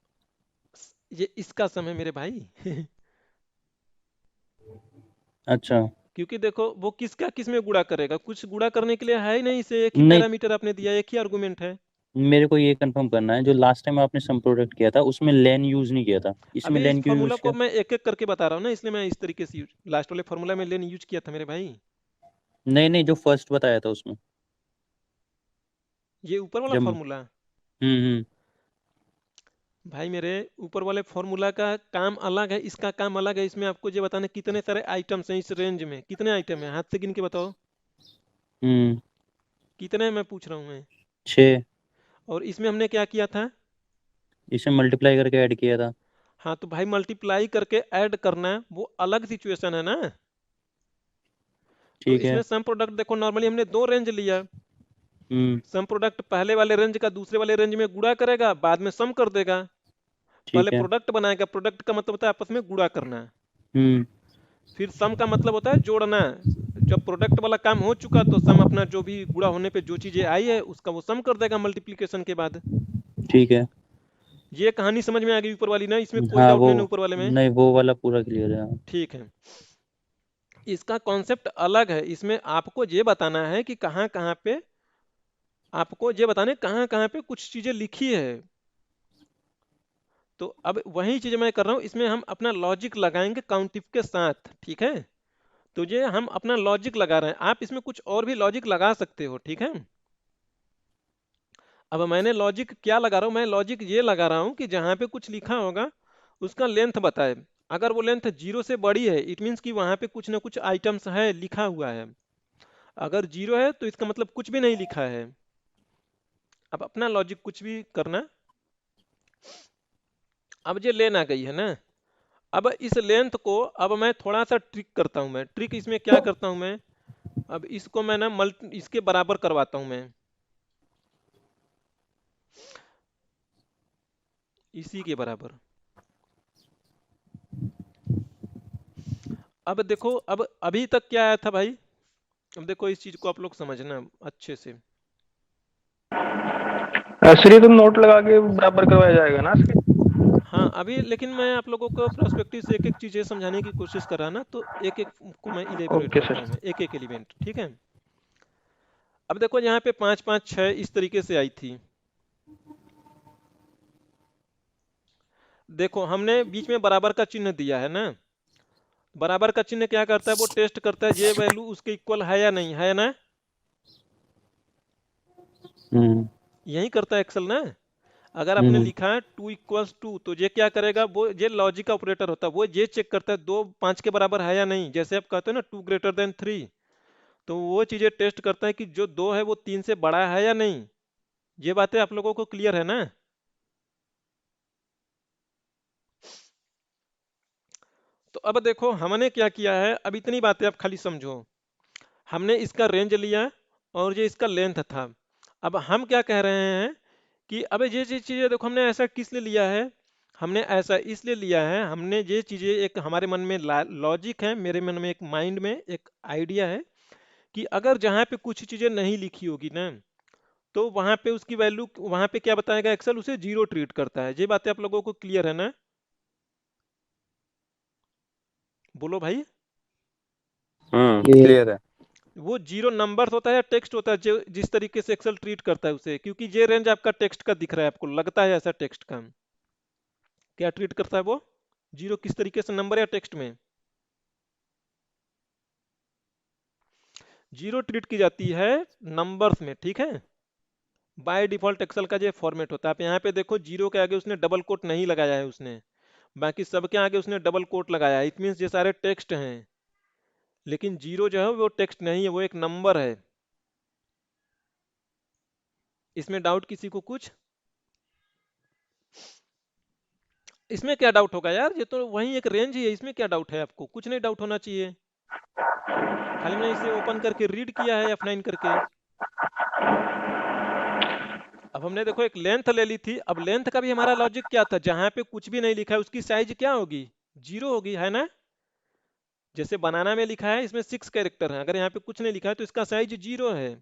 ये इसका समय मेरे भाई। अच्छा। क्योंकि देखो वो किसका किस में गुणा करेगा, कुछ गुणा करने के लिए है ही नहीं, इसे एक ही नहीं, पैरामीटर आपने दिया, एक ही आर्गुमेंट है। मेरे को ये कंफर्म करना है, जो लास्ट टाइम आपने सम प्रोडक्ट किया था उसमें लेन यूज नहीं किया था, इसमें अभी इस लेन क्यों फॉर्मूला यूज को किया? मैं एक एक करके बता रहा हूँ ना, इसलिए मैं इस तरीके से लास्ट वाले फॉर्मूला में लेन यूज किया था मेरे भाई। नहीं नहीं, जो फर्स्ट बताया था उसमें। ये ऊपर वाला जब फॉर्मूला हम्म। भाई मेरे, ऊपर वाले फॉर्मूला का काम अलग है, इसका काम अलग है। इसमें आपको ये बताना कितने सारे आइटम्स हैं, इस रेंज में कितने आइटम हैं, हाथ से गिन के बताओ हम्म। कितने हैं, मैं पूछ रहा हूँ मैं। 6। और इसमें हमने क्या किया था। इसे मल्टीप्लाई करके ऐड किया था। हाँ तो भाई मल्टीप्लाई करके ऐड करना वो अलग सिचुएशन है ना। तो ठीक है। इसमें सम प्रोडक्ट देखो नॉर्मली हमने दो रेंज लिया। हम्म। सम प्रोडक्ट पहले वाले रेंज का दूसरे वाले रेंज में गुणा करेगा, बाद में सम कर देगा। पहले ठीक है। प्रोडक्ट बनाएगा, प्रोडक्ट का मतलब होता है आपस में गुणा करना। हम्म। फिर सम का मतलब होता है जोड़ना। जब प्रोडक्ट वाला काम हो चुका तो सम अपना जो भी गुणा होने पे जो चीजें आई है उसका वो सम कर देगा मल्टीप्लिकेशन के बाद। ठीक है। ये कहानी समझ में आ गई ऊपर वाली ना, इसमें कोई हाँ डाउट वो, नहीं ना ऊपर वाले में। नहीं वो वाला पूरा क्लियर है, हाँ। ठीक है। इसका कॉन्सेप्ट अलग है, इसमें आपको ये बताना है कि कहाँ कहाँ पे, आपको ये बताने कहाँ कहाँ पे कुछ चीजें लिखी है। तो अब वही चीज मैं कर रहा हूँ, इसमें हम अपना लॉजिक लगाएंगे काउंटिफ के साथ, ठीक है। तो ये हम अपना लॉजिक लगा रहे हैं, आप इसमें कुछ और भी लॉजिक लगा सकते हो, ठीक है। अब मैंने लॉजिक क्या लगा रहा हूँ, मैं लॉजिक ये लगा रहा हूँ कि जहाँ पे कुछ लिखा होगा उसका लेंथ बताए। अगर वो लेंथ 0 से बड़ी है इट मीन्स कि वहाँ पे कुछ ना कुछ आइटम्स है, लिखा हुआ है। अगर 0 है तो इसका मतलब कुछ भी नहीं लिखा है। अब अपना लॉजिक कुछ भी करना। अब ये लेन आ गई है ना। अब इस लेंथ को अब मैं थोड़ा सा ट्रिक करता हूँ, मैं ट्रिक इसमें क्या करता हूँ मैं। अब इसको मैं ना इसके बराबर करवाता हूँ मैं, इसी के बराबर। अब देखो अब अभी तक क्या आया था भाई। अब देखो इस चीज को आप लोग समझना अच्छे से। सर ये तो नोट लगा के बराबर करवाया जाएगा ना इसके? हाँ अभी लेकिन मैं आप लोगों को पर्सपेक्टिव से एक एक चीजें समझाने की कोशिश कर रहा ना, तो एक एक को मैं इलेबोरेट ओके करता सर। हूँ, मैं एक एक एलिमेंट, ठीक है। अब देखो यहाँ पे 5 5 6 इस तरीके से आई थी। देखो हमने बीच में बराबर का चिन्ह दिया है ना। बराबर का चिन्ह क्या करता है, वो टेस्ट करता है ये वैल्यू उसके इक्वल है या नहीं है ना। हम्म यही करता है एक्सेल ना। अगर आपने हम्म लिखा है 2 = 2 तो ये क्या करेगा, वो ये लॉजिक ऑपरेटर होता है, वो ये चेक करता है 2 5 के बराबर है या नहीं। जैसे आप कहते हो ना 2 > 3, तो वो चीजें टेस्ट करता है कि जो 2 है वो 3 से बड़ा है या नहीं। ये बातें आप लोगों को क्लियर है ना। तो अब देखो हमने क्या किया है, अब इतनी बातें आप खाली समझो। हमने इसका रेंज लिया और ये इसका लेंथ था। अब हम क्या कह रहे हैं कि अब ये चीजें देखो हमने ऐसा किस लिए लिया है। हमने ऐसा इसलिए लिया है, हमने ये चीजें एक हमारे मन में लॉजिक है, मेरे मन में एक माइंड में एक आइडिया है कि अगर जहाँ पे कुछ चीजें नहीं लिखी होगी ना, तो वहां पे उसकी वैल्यू वहां पे क्या बताएगा, एक्सेल उसे जीरो ट्रीट करता है। ये बातें आप लोगों को क्लियर है ना। बोलो भाई। ये क्लियर है। वो जीरो नंबर होता है या टेक्स्ट होता है, जो जिस तरीके से एक्सेल ट्रीट करता है उसे, क्योंकि ये रेंज आपका टेक्स्ट का दिख रहा है, आपको लगता है ऐसा टेक्स्ट का। क्या ट्रीट करता है वो, जीरो किस तरीके से, नंबर या टेक्स्ट में। जीरो ट्रीट की जाती है नंबर्स में, ठीक है। बाय डिफॉल्ट एक्सेल का ये फॉर्मेट होता है। आप यहाँ पे देखो जीरो के आगे उसने डबल कोट नहीं लगाया है उसने, बाकी सबके आगे उसने डबल कोट लगाया है। इट मीन्स ये सारे टेक्स्ट हैं, लेकिन जीरो जो है वो टेक्स्ट नहीं है, वो एक नंबर है। इसमें डाउट किसी को कुछ, इसमें क्या डाउट होगा यार, ये तो वही एक रेंज ही है, इसमें क्या डाउट है, आपको कुछ नहीं डाउट होना चाहिए। खाली मैंने इसे ओपन करके रीड किया है F9 करके। अब हमने देखो एक लेंथ ले ली थी। अब लेंथ का भी हमारा लॉजिक क्या था, जहां पे कुछ भी नहीं लिखा है उसकी साइज क्या होगी, जीरो होगी, है ना। जैसे बनाना में लिखा है इसमें 6 कैरेक्टर है, अगर यहाँ पे कुछ नहीं लिखा है तो इसका साइज जीरो है।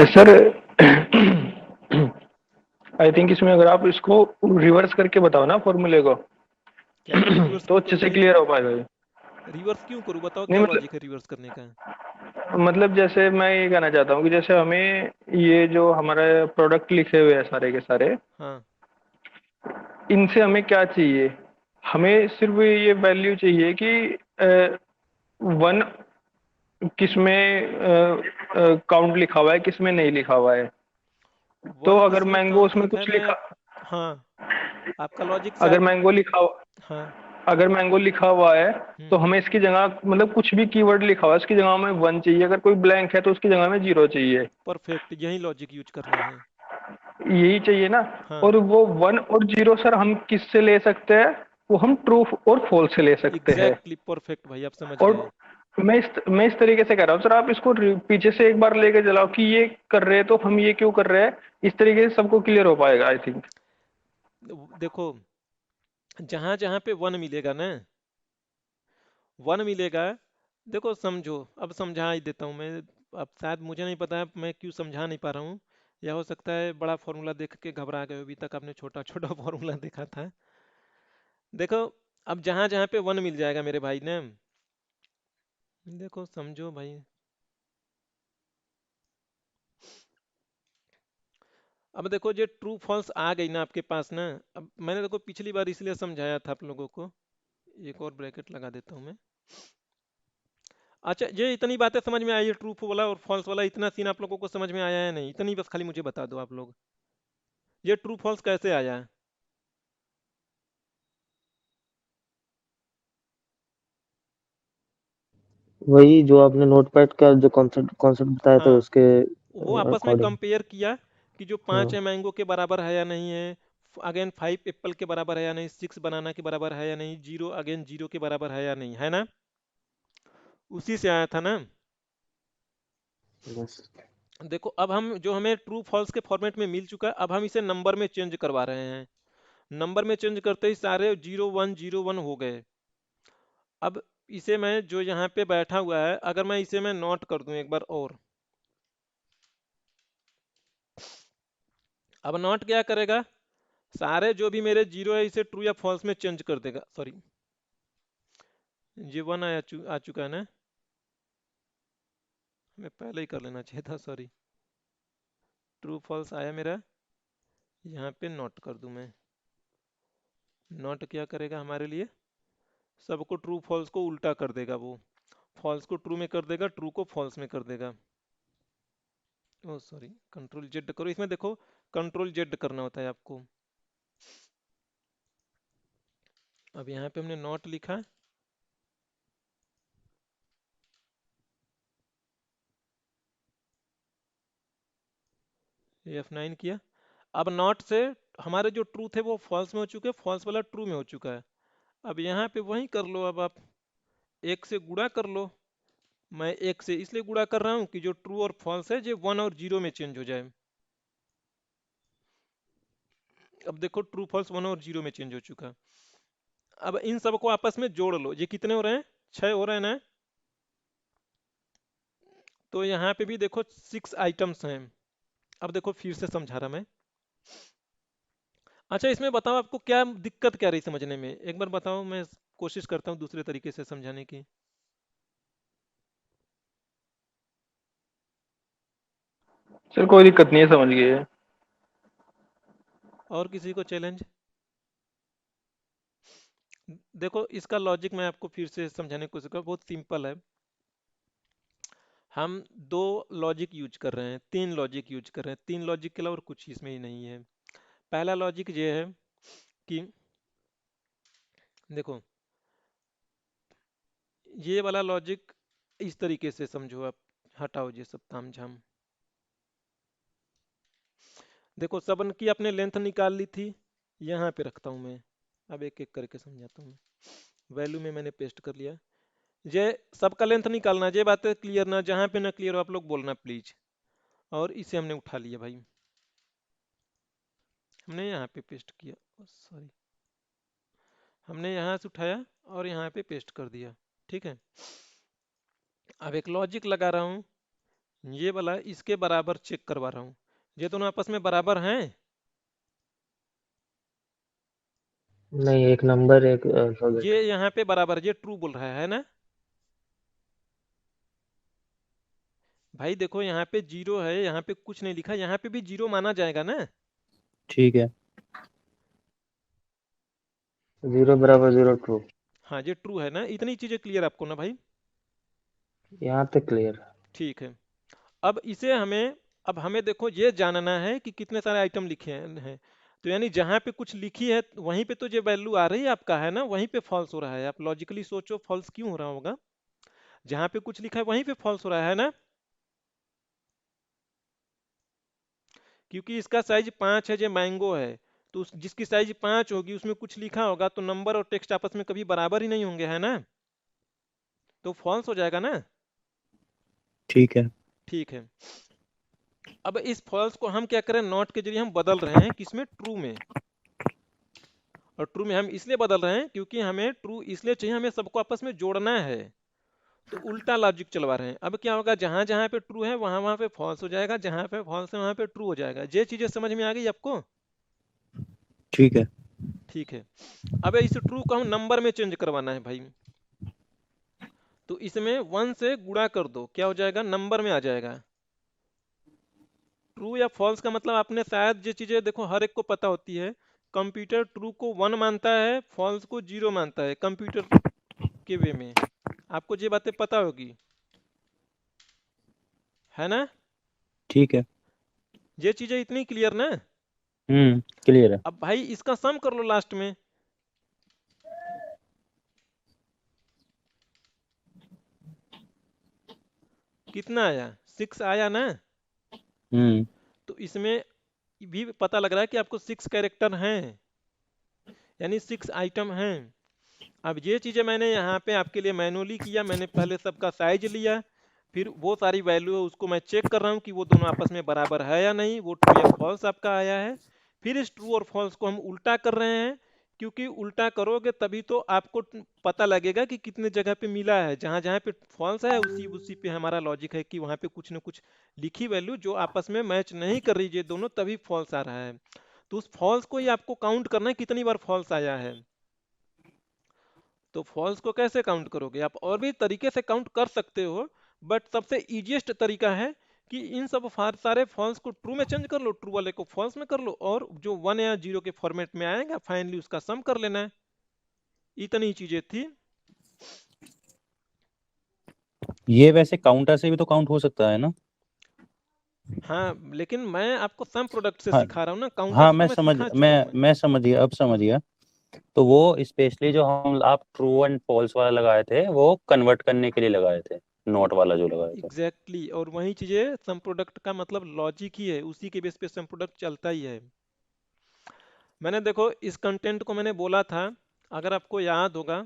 सर आई थिंक इसमें अगर आप इसको रिवर्स करके बताओ ना फॉर्मूले को, क्या करूँ, रिवर्स तो क्यों अच्छे करूँ से भाई। क्लियर हो पाएगा ये। रिवर्स क्यों करूँ बताओ, नहीं क्या मतलब, लॉजिक है रिवर्स करने का। जैसे मैं ये कहना चाहता हूँ कि जैसे हमें ये जो हमारे प्रोडक्ट लिखे हुए हैं सारे के सारे, हाँ। इनसे हमें क्या चाहिए, हमें सिर्फ ये वैल्यू चाहिए कि वन किस में काउंट लिखा हुआ है, किस में नहीं लिखा हुआ है। तो वन अगर किस में मैंगो काउंट उसमें लिखा है, कुछ मैं लिखा, हाँ, आपका लॉजिक अगर शायद। मैंगो लिखा हाँ। अगर मैंगो लिखा हुआ है, तो हम्म। हमें इसकी जगह मतलब कुछ भी कीवर्ड लिखा हुआ है उसकी जगह हमें वन चाहिए, अगर कोई ब्लैंक है तो उसकी जगह हमें जीरो चाहिए। परफेक्ट, यही लॉजिक यूज करना है। यही चाहिए ना। हाँ। और वो वन और जीरो सर हम किस से ले सकते हैं, वो हम ट्रू और फॉल्स से ले सकते हैं। एग्जैक्टली परफेक्ट भाई, आप समझ और गए। मैं इस तरीके से कह रहा हूँ सर, आप इसको पीछे से एक बार लेके चलाओ कि ये कर रहे हैं तो हम ये क्यों कर रहे हैं। इस तरीके से सबको क्लियर हो पाएगा आई थिंक। देखो जहां जहां पे वन मिलेगा ना, वन मिलेगा, देखो समझो, अब समझा ही देता हूँ मैं। अब शायद मुझे नहीं पता है मैं क्यों समझा नहीं पा रहा हूँ, या हो सकता है बड़ा फॉर्मूला देख के घबरा गए हो, अभी तक आपने छोटा छोटा फॉर्मूला देखा था। देखो अब जहां जहां पे वन मिल जाएगा मेरे भाई ने, देखो समझो भाई। अब देखो ये ट्रू फॉल्स आ गई ना आपके पास ना। अब मैंने देखो पिछली बार इसलिए समझाया था आप लोगों को, एक और ब्रैकेट लगा देता हूँ मैं। अच्छा ये इतनी बातें समझ में आई है, ट्रू वाला और फॉल्स वाला, इतना सीन आप लोगों को समझ में आया है नहीं, इतनी बस खाली मुझे बता दो आप लोग, ये ट्रू फॉल्स कैसे आया है। वही जो आपने नोटपैड का जो कॉन्सेप्ट कॉन्सेप्ट बताया था हाँ, उसके वो आपस में अकॉर्डिंग। कंपेयर किया कि जो पाँच हाँ है मैंगो के बराबर है या नहीं है, अगेन 5 एप्पल के बराबर है या नहीं, 6 बनाना के बराबर है या नहीं, जीरो अगेन जीरो के बराबर है या नहीं, है ना। उसी से आया था ना। बस। देखो अब हम जो हमें ट्रू फॉल्स के फॉर्मेट में मिल चुका है, अब हम इसे नंबर में चेंज करवा रहे हैं। नंबर में चेंज करते ही सारे 0 1 0 1 हो गए। अब इसे मैं जो यहाँ पे बैठा हुआ है, अगर मैं इसे मैं नोट कर दूं एक बार और, अब नोट क्या करेगा, सारे जो भी मेरे जीरो है इसे ट्रू या फॉल्स में चेंज कर देगा। सॉरी, ये वन आ चुका है ना। हमें पहले ही कर लेना चाहिए था, सॉरी। ट्रू फॉल्स आया मेरा, यहाँ पे नोट कर दूं मैं। नोट क्या करेगा हमारे लिए, सबको ट्रू फॉल्स को उल्टा कर देगा, वो फॉल्स को ट्रू में कर देगा, ट्रू को फॉल्स में कर देगा। ओ सॉरी, कंट्रोल जेड करो, इसमें देखो कंट्रोल जेड करना होता है आपको। अब यहाँ पे हमने नॉट लिखा, F9 किया। अब नॉट से हमारे जो ट्रू थे वो फॉल्स में हो चुके, फॉल्स वाला ट्रू में हो चुका है। अब यहाँ पे वही कर लो, अब आप एक से गुणा कर लो। मैं एक से इसलिए गुणा कर रहा हूँ कि जो ट्रू और फॉल्स है जो 1 और 0 में चेंज हो जाए। अब देखो ट्रू फॉल्स 1 और 0 में चेंज हो चुका। अब इन सबको आपस में जोड़ लो, ये कितने हो रहे हैं, 6 हो रहे हैं ना। तो यहाँ पे भी देखो 6 आइटम्स हैं। अब देखो फिर से समझा रहा मैं। अच्छा इसमें बताओ आपको क्या दिक्कत क्या रही समझने में, एक बार बताओ, मैं कोशिश करता हूँ दूसरे तरीके से समझाने की। सर कोई दिक्कत नहीं है, समझ गए। और किसी को चैलेंज? देखो इसका लॉजिक मैं आपको फिर से समझाने की कोशिश करूँ, बहुत सिंपल है। हम दो लॉजिक यूज कर रहे हैं, तीन लॉजिक यूज कर रहे हैं, तीन लॉजिक के अलावा और कुछ इसमें ही नहीं है। पहला लॉजिक ये है कि देखो ये वाला लॉजिक इस तरीके से समझो आप, हटाओ ये सब तामझाम। देखो सबन की आपने लेंथ निकाल ली थी, यहाँ पे रखता हूँ मैं। अब एक एक करके समझाता हूँ। वैल्यू में मैंने पेस्ट कर लिया। ये सबका लेंथ निकालना, ये बात है क्लियर ना, जहाँ पे ना क्लियर हो आप लोग बोलना प्लीज। और इसे हमने उठा लिया भाई, हमने यहाँ पे पेस्ट किया, सॉरी, हमने यहाँ से उठाया और यहाँ पे पेस्ट कर दिया, ठीक है। अब एक लॉजिक लगा रहा हूँ, ये वाला इसके बराबर चेक करवा रहा हूँ, ये दोनों आपस में बराबर हैं। नहीं, एक नंबर एक ये अल्फाबेट। यहाँ पे बराबर, ये ट्रू बोल रहा है ना भाई। देखो यहाँ पे 0 है, यहाँ पे कुछ नहीं लिखा, यहाँ पे भी 0 माना जाएगा ना। ठीक है। 0 बराबर 0 ट्रू। हाँ ये ट्रू है ना, इतनी चीजें क्लियर आपको ना भाई। यहाँ तक क्लियर। ठीक है। अब इसे हमें, अब हमें देखो ये जानना है कि कितने सारे आइटम लिखे हैं। तो यानी जहां पे कुछ लिखी है वहीं पे तो ये वैल्यू आ रही है आपका, है ना, वहीं पे फॉल्स हो रहा है। आप लॉजिकली सोचो फॉल्स क्यों हो रहा होगा, जहां पे कुछ लिखा है वहीं पे फॉल्स हो रहा है ना, क्योंकि इसका साइज 5 है, जो मैंगो है। तो जिसकी साइज 5 होगी उसमें कुछ लिखा होगा, तो नंबर और टेक्स्ट आपस में कभी बराबर ही नहीं होंगे, है ना, तो फॉल्स हो जाएगा ना। ठीक है। ठीक है। अब इस फॉल्स को हम क्या करें, नॉट के जरिए हम बदल रहे हैं किसमें, ट्रू में। और ट्रू में हम इसलिए बदल रहे हैं क्योंकि हमें ट्रू इसलिए चाहिए, हमें सबको आपस में जोड़ना है। तो उल्टा लॉजिक चलवा रहे हैं। अब क्या होगा, जहां जहां पे ट्रू है वहां वहां पे फॉल्स हो जाएगा, जहां पे फॉल्स है वहां पे ट्रू हो जाएगा। ये चीजें समझ में आ गई आपको? ठीक है। ठीक है। अब इस ट्रू को हम नंबर में चेंज करवाना है भाई। तो इसमें 1 से गुणा कर दो, क्या हो जाएगा, नंबर में आ जाएगा। ट्रू या फॉल्स का मतलब आपने शायद ये चीजें देखो हर एक को पता होती है। कंप्यूटर ट्रू को 1 मानता है, फॉल्स को 0 मानता है कंप्यूटर के वे में। आपको ये बातें पता होगी, है ना। ठीक है। ये चीजें इतनी क्लियर ना। क्लियर है। अब भाई इसका सम कर लो लास्ट में, कितना आया, 6 आया ना। हम्म। तो इसमें भी पता लग रहा है कि आपको 6 कैरेक्टर हैं, यानी 6 आइटम हैं। अब ये चीजें मैंने यहाँ पे आपके लिए मैनुअली किया, मैंने पहले सबका साइज लिया, फिर वो सारी वैल्यू है उसको मैं चेक कर रहा हूँ कि वो दोनों आपस में बराबर है या नहीं, वो ट्रू या फॉल्स आपका आया है। फिर इस ट्रू और फॉल्स को हम उल्टा कर रहे हैं, क्योंकि उल्टा करोगे तभी तो आपको पता लगेगा कि कितने जगह पे मिला है। जहां जहां पे फॉल्स है उसी उसी पे हमारा लॉजिक है कि वहां पे कुछ ना कुछ लिखी वैल्यू जो आपस में मैच नहीं कर रही है दोनों, तभी फॉल्स आ रहा है। तो उस फॉल्स को ही आपको काउंट करना है कितनी बार फॉल्स आया है। तो फॉल्स को कैसे काउंट करोगे, आप और भी तरीके से काउंट कर सकते हो, बट सबसे इजीएस्ट तरीका है कि इन सब सारे फॉल्स को ट्रू में चेंज कर लो, ट्रू वाले को फॉल्स में कर लो, और जो 1 या 0 के फॉर्मेट में आएगा फाइनली उसका सम कर लेना है। इतनी चीजें थी। ये वैसे काउंटर से भी तो काउंट हो सकता है ना? हाँ, लेकिन मैं आपको सम प्रोडक्ट से हाँ सिखा रहा हूँ ना, काउंटर हाँ, से मैं तो मैं समझ सिखा चुका हूँ। मैं समझ गया, अब समझ गया। तो वो स्पेशली जो हम आप ट्रू एंड फॉल्स वाला लगाए थे वो कन्वर्ट करने के लिए लगाए थे, नॉट वाला जो लगाए थे। एग्जैक्टली और वही चीजें सम प्रोडक्ट का मतलब लॉजिक ही है, उसी के बेस पे सम प्रोडक्ट चलता ही है। मैंने देखो इस कंटेंट को मैंने बोला था, अगर आपको याद होगा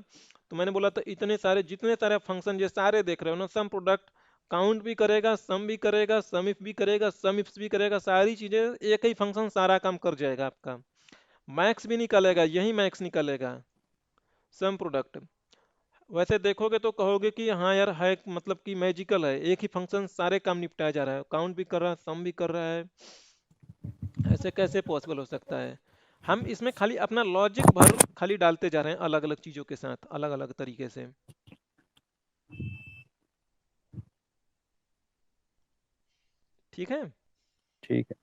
तो मैंने बोला था इतने सारे जितने सारे फंक्शन ये सारे देख रहे हो ना, सम प्रोडक्ट काउंट भी करेगा, सम भी करेगा, सम इफ भी करेगा, सम इफ्स भी करेगा, सारी चीजें एक ही फंक्शन सारा काम कर जाएगा आपका। मैक्स भी निकालेगा, यही मैक्स निकालेगा सम प्रोडक्ट। वैसे देखोगे तो कहोगे कि हाँ यार है, मतलब कि मैजिकल है, एक ही फंक्शन सारे काम निपटाया जा रहा है, काउंट भी कर रहा है, सम भी कर रहा है, ऐसे कैसे पॉसिबल हो सकता है। हम इसमें खाली अपना लॉजिक भर खाली डालते जा रहे हैं अलग अलग चीजों के साथ अलग अलग तरीके से। ठीक है। ठीक है।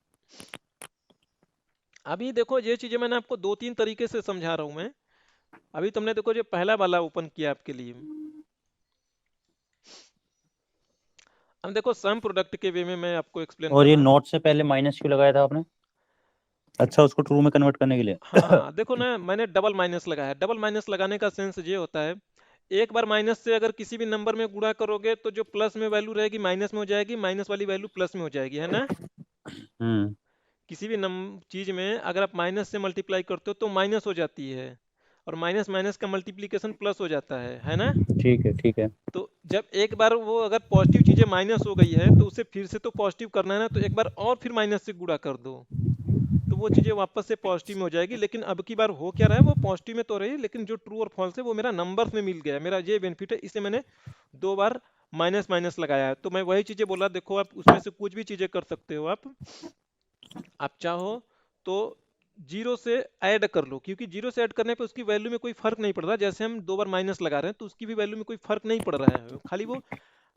अभी देखो ये चीजें मैंने आपको 2-3 तरीके से समझा रहा हूं मैं। अभी तुमने देखो जो पहला वाला ओपन किया आपके लिए, अब देखो सम प्रोडक्ट के वे में मैं आपको एक्सप्लेन और कर ये रहा हूँ। नॉट से पहले माइनस क्यों लगाया था आपने? अच्छा, उसको ट्रू में कन्वर्ट करने के लिए। हाँ देखो ना, मैंने डबल माइनस लगाया है। डबल माइनस लगाने का सेंस ये होता है, एक बार माइनस से अगर किसी भी नंबर में गुणा करोगे तो जो प्लस में वैल्यू रहेगी माइनस में हो जाएगी, माइनस वाली वैल्यू प्लस में हो जाएगी, है ना। हम्म। किसी भी चीज में अगर आप माइनस से मल्टीप्लाई करते हो तो माइनस हो जाती है, और माइनस माइनस का मल्टीप्लीकेशन प्लस हो जाता है ना। ठीक है, ठीक है। तो जब एक बार वो अगर पॉजिटिव चीजें माइनस हो गई है तो उसे फिर से तो पॉजिटिव करना है ना, तो एक बार और फिर माइनस से गुणा कर दो तो वो चीजें वापस से पॉजिटिव में हो जाएगी। लेकिन अब की बार हो क्या रहा है, वो पॉजिटिव में तो रही लेकिन जो ट्रू और फॉल्स है वो मेरा नंबर्स में मिल गया है। मेरा ये बेनिफिट है, इसे मैंने 2 बार माइनस माइनस लगाया है। तो मैं वही चीजें बोला, देखो आप उसमें से कुछ भी चीजें कर सकते हो आप चाहो तो जीरो से ऐड कर लो, क्योंकि जीरो से ऐड करने पे उसकी वैल्यू में कोई फर्क नहीं पड़ रहा। जैसे हम 2 बार माइनस लगा रहे हैं तो उसकी भी वैल्यू में कोई फर्क नहीं पड़ रहा है, खाली वो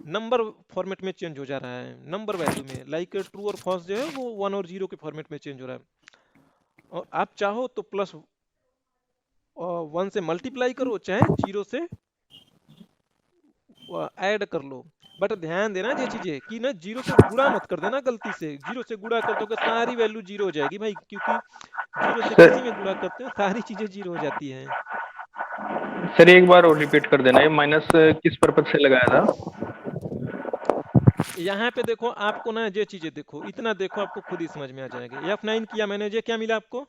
नंबर फॉर्मेट में चेंज हो जा रहा है, नंबर वैल्यू में। लाइक ट्रू और फॉल्स जो है वो 1 और 0 के फॉर्मेट में चेंज हो रहा है। और आप चाहो तो प्लस 1 से मल्टीप्लाई करो, चाहे 0 से ऐड कर लो। बट ध्यान देना ये चीजें कि ना 0 से गुणा मत कर देना गलती से। 0 से गुणा कर दोगे सारी वैल्यू 0 हो जाएगी भाई, क्योंकि 0 से सर किसी में गुणा करते हो सारी चीजें 0 हो जाती हैं। सर एक बार और रिपीट कर देना, ये माइनस किस पर्पज से लगाया था? यहाँ पे देखो आपको ना ये चीजें देखो, इतना देखो आपको खुद ही समझ में आ जाएंगे। F9 किया मैंने, ये क्या मिला आपको,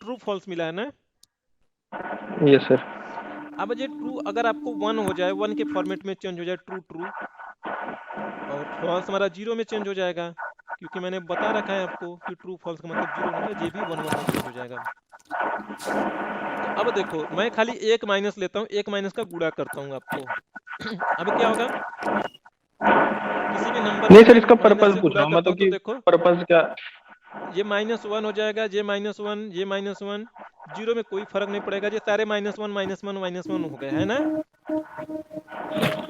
ट्रू फॉल्स मिला है ना। Yes sir. अब ये ट्रू अगर आपको 1 हो जाए, 1 के फॉर्मेट में चेंज हो जाए ट्रू ट्रू, और फॉल्स हमारा 0 में चेंज हो जाएगा, क्योंकि मैंने बता रखा है आपको कि ट्रू फॉल्स का मतलब 0 होता है, ये भी 1 1 में चेंज हो जाएगा। तो अब देखो मैं खाली एक माइनस लेता हूँ, एक माइनस का गुणा करता हूँ आपको। अब क्या होगा, किसी भी नंबर नहीं को सर, मैं इसका माइनस पर्पज से पूछ गुणा रहा हूँ मैं करता तो हूँ तो कि देखो पर्पज क्या। ये -1 हो जाएगा, ये -1, ये -1, 0 में कोई फर्क नहीं पड़ेगा, ये सारे -1 -1 -1 हो गए, है ना।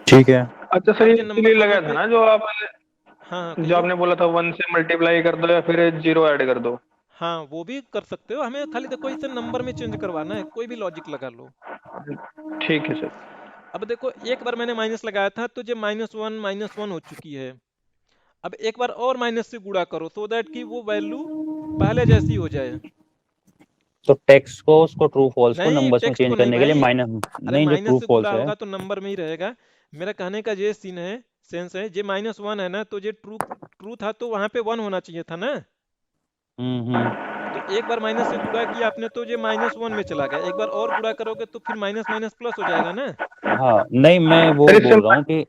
ठीक है। अच्छा सर, अब ये ये नंबर इसलिए लगाया फॉर्मेट था में, ना हाँ हाँ जो कहिए। आपने बोला था 1 से मल्टीप्लाई कर दो या फिर 0 ऐड कर दो। हाँ वो भी कर सकते हो, हमें खाली देखो इसे नंबर में चेंज करवाना है, कोई भी लॉजिक लगा लो। ठीक है सर। अब देखो एक बार मैंने माइनस लगाया था तो ये -1 हो चुकी है। अब एक बार और माइनस से गुणा करो सो दैट कि वो वैल्यू पहले जैसी हो जाए। तो टेक्स्ट को, उसको ट्रू फॉल्स को नहीं नंबर्स में टेक्स्ट चेंज को नहीं करने के लिए भाई, माइनस, अरे नहीं जो माइनस ट्रू से गुणा फॉल्स है। होगा तो नंबर में ही रहेगा। मेरा कहने का ये सीन है, सेंस है, ये -1 है ना, तो ये ट्रू ट्रू था तो वहां पे 1 होना चाहिए था ना। हम्म। तो एक बार माइनस से गुणा किया आपने तो ये -1 में चला गया, एक बार और गुणा करोगे तो फिर माइनस माइनस प्लस हो जाएगा ना। हाँ, नहीं मैं वो सर इससे बोल रहा हूँ कि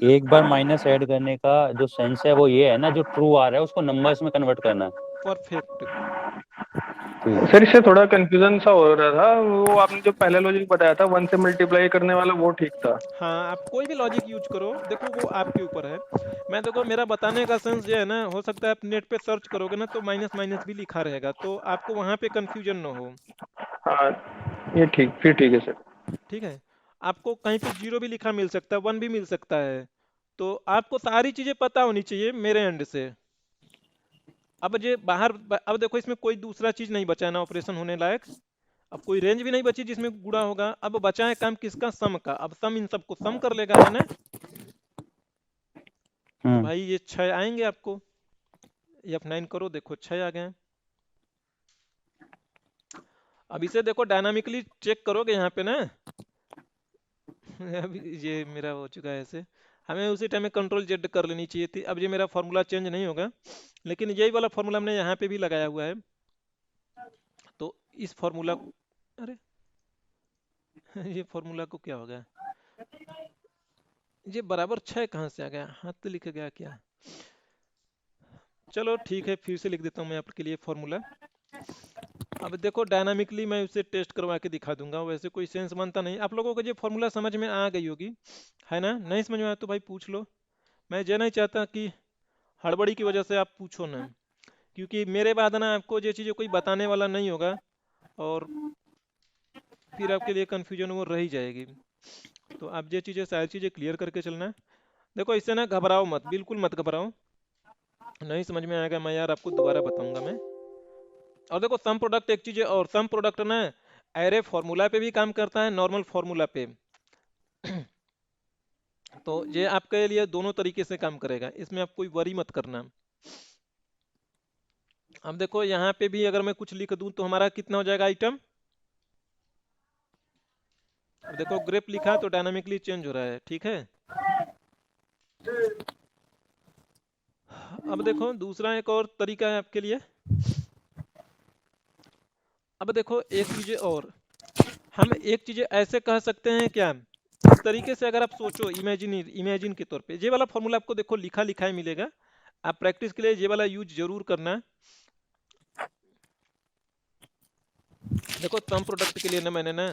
एक बार माइनस ऐड करने का जो सेंस है वो ये है ना, जो ट्रू आ रहा है उसको नंबर्स में कन्वर्ट करना है। परफेक्ट। ठीक है। सर इससे थोड़ा कंफ्यूजन सा हो रहा था, वो आपने जो पहला लॉजिक बताया था 1 से मल्टीप्लाई करने वाला, वो ठीक था। हाँ आप कोई भी लॉजिक यूज करो, देखो वो आपके ऊपर है। मैं देखो मेरा बताने का सेंस ये है ना, हो सकता है आप नेट पे सर्च करोगे ना तो माइनस माइनस भी लिखा रहेगा, तो आपको वहां पे कंफ्यूजन ना हो। हाँ ये ठीक, फिर ठीक है सर। ठीक है। आपको कहीं पे 0 भी लिखा मिल सकता है, 1 भी मिल सकता है। तो आपको सारी चीजें पता होनी चाहिए मेरे एंड से। अब ये बाहर अब देखो इसमें कोई दूसरा चीज नहीं बचा है ना ऑपरेशन होने लायक। अब कोई रेंज भी नहीं बची जिसमें गुणा होगा। अब बचा है काम किसका, सम का। अब सम इन सबको सम कर लेगा, है ना। तो भाई ये 6 आएंगे आपको। F9 करो, देखो 6 आ गए। अब इसे देखो डायनामिकली चेक करोगे यहाँ पे ना। अभी ये मेरा हो चुका है ऐसे। हमें उसी टाइम में कंट्रोल जेड कर लेनी चाहिए थी। अब ये मेरा फॉर्मूला चेंज नहीं होगा, लेकिन यही वाला फॉर्मूला हमने यहाँ पे भी लगाया हुआ है। तो इस फॉर्मूला, अरे ये फॉर्मूला को क्या हो गया, ये बराबर 6 कहाँ से आ गया, हाथ तो लिख गया क्या। चलो ठीक है, फिर से लिख देता हूँ मैं आपके लिए फॉर्मूला। अब देखो डायनामिकली मैं उसे टेस्ट करवा के दिखा दूंगा, वैसे कोई सेंस बनता नहीं। आप लोगों को ये फॉर्मूला समझ में आ गई होगी, है ना। नहीं समझ में आया तो भाई पूछ लो। मैं ये नहीं चाहता कि हड़बड़ी की वजह से आप पूछो ना, क्योंकि मेरे बाद ना आपको ये चीज़ें कोई बताने वाला नहीं होगा, और फिर आपके लिए कन्फ्यूजन वो रह ही जाएगी। तो आप ये चीज़ें सारी चीज़ें क्लियर करके चलना। देखो इससे ना घबराओ मत, बिल्कुल मत घबराओ। नहीं समझ में आएगा मैं यार आपको दोबारा बताऊंगा मैं। और देखो सम प्रोडक्ट एक चीज़ है, और सम प्रोडक्ट ना एरे फॉर्मूला पे भी काम करता है, नॉर्मल फॉर्मूला पे। तो ये आपके लिए दोनों तरीके से काम करेगा, इसमें आप कोई वरी मत करना। अब देखो यहाँ पे भी अगर मैं कुछ लिख दूं तो हमारा कितना हो जाएगा आइटम। अब देखो ग्रेप लिखा तो डायनामिकली चेंज हो रहा है, ठीक है। अब देखो दूसरा एक और तरीका है आपके लिए। अब देखो एक चीज और, हम एक चीज ऐसे कह सकते हैं क्या, इस तरीके से अगर आप सोचो, इमेजिन के तौर पे, ये वाला फॉर्मूला आपको देखो लिखा लिखा ही मिलेगा। आप प्रैक्टिस के लिए ये वाला यूज जरूर करना। देखो सम प्रोडक्ट के लिए ना मैंने ना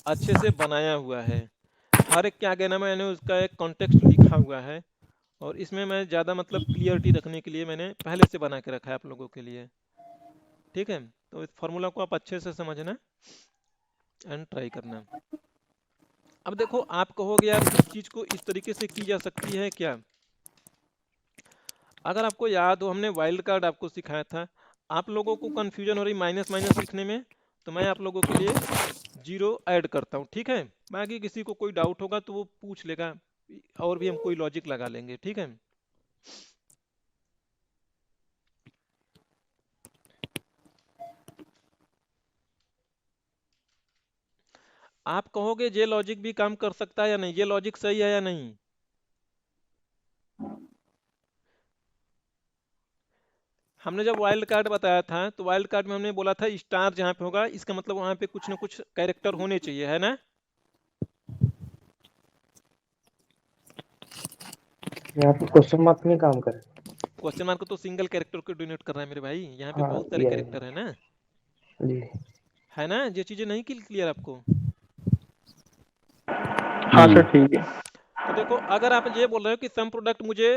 अच्छे से बनाया हुआ है, हर एक के आगे ना मैंने उसका एक कॉन्टेक्स्ट लिखा हुआ है। और इसमें मैं ज़्यादा मतलब क्लियरिटी रखने के लिए मैंने पहले से बना के रखा है आप लोगों के लिए, ठीक है। तो इस फॉर्मूला को आप अच्छे से समझना एंड ट्राई करना। अब देखो आप कहोगे यार इस चीज़ को इस तरीके से की जा सकती है क्या। अगर आपको याद हो हमने वाइल्ड कार्ड आपको सिखाया था, आप लोगों को कन्फ्यूजन हो रही माइनस माइनस लिखने में, तो मैं आप लोगों के लिए 0 ऐड करता हूँ, ठीक है। बाकी किसी को कोई डाउट होगा तो वो पूछ लेगा, और भी हम कोई लॉजिक लगा लेंगे, ठीक है। आप कहोगे ये लॉजिक भी काम कर सकता है या नहीं, ये लॉजिक सही है या नहीं। हमने जब वाइल्ड कार्ड बताया था तो वाइल्ड कार्ड में हमने बोला था स्टार जहाँ पे होगा इसका मतलब वहां पे कुछ ना कुछ कैरेक्टर होने चाहिए, है ना। यहाँ पे क्वेश्चन मार्क नहीं काम करे। क्वेश्चन मार्क तो सिंगल कैरेक्टर को डिनोट कर रहा है मेरे भाई, यहाँ पे हाँ बहुत सारे ये कैरेक्टर है ना, जी। है ना। ये चीजें नहीं क्लियर आपको। हाँ सर ठीक है। तो देखो अगर आप ये बोल रहे हो कि सम प्रोडक्ट मुझे,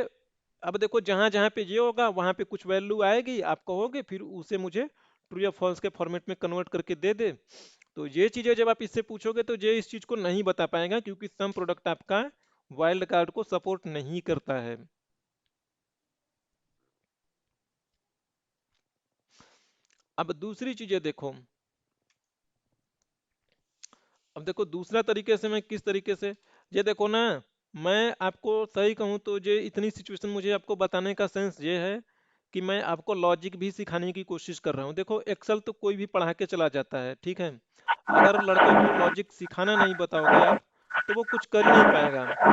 अब देखो जहां जहां पे ये होगा वहां पे कुछ वैल्यू आएगी, आप कहोगे फिर उसे मुझे ट्रू या फॉल्स के फॉर्मेट में कन्वर्ट करके दे दे। तो ये चीजें जब आप इससे पूछोगे तो ये इस चीज को नहीं बता पाएगा, क्योंकि सम प्रोडक्ट आपका वाइल्ड कार्ड को सपोर्ट नहीं करता है। अब दूसरी चीजें देखो, अब देखो दूसरा तरीके से मैं किस तरीके से, ये देखो ना, मैं आपको सही कहूँ तो ये इतनी सिचुएशन मुझे आपको बताने का सेंस ये है कि मैं आपको लॉजिक भी सिखाने की कोशिश कर रहा हूँ। देखो एक्सेल तो कोई भी पढ़ा के चला जाता है, ठीक है। अगर लड़के को लॉजिक सिखाना नहीं बताओगे आप तो वो कुछ कर ही नहीं पाएगा।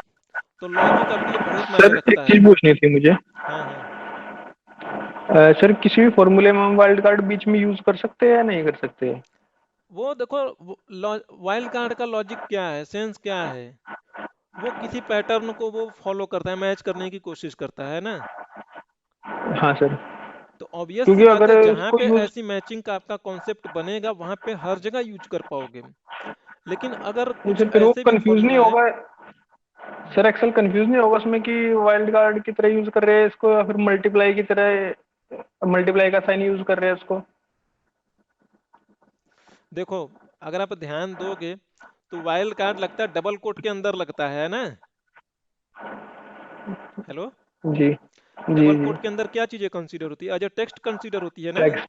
तो लॉजिक आपके लिए बहुत मायने सर एक रखता है। चीज पूछनी थी मुझे। हाँ हाँ। सर किसी भी फॉर्मूले में हम वाइल्ड कार्ड बीच में यूज कर सकते हैं या नहीं कर सकते? वो देखो वाइल्ड कार्ड का लॉजिक क्या है, सेंस क्या है, वो किसी पैटर्न को वो फॉलो करता है, मैच करने की कोशिश करता है ना। हाँ सर। तो ऑब्वियस सी क्योंकि बात अगर है जहां उसको पे यूज, ऐसी मैचिंग का आपका कॉन्सेप्ट बनेगा वहां पे हर जगह यूज कर पाओगे। लेकिन अगर कुछ सर फिर वो ऐसे भी कंफ्यूज नहीं फॉर्मूला है, होगा? सर एक्सेल कंफ्यूज नहीं होगा उसमें कि वाइल्ड कार्ड की तरह यूज कर रहे हैं इसको या फिर मल्टीप्लाई की तरह, मल्टीप्लाई का साइन यूज कर रहे हैं उसको? देखो अगर आप ध्यान दोगे तो वाइल्ड कार्ड लगता है डबल कोट के अंदर लगता है ना। हेलो। जी जी डबल जी। कोट के अंदर क्या चीजें कंसीडर होती है, एज टेक्स्ट कंसीडर होती है ना। टेक्स्ट।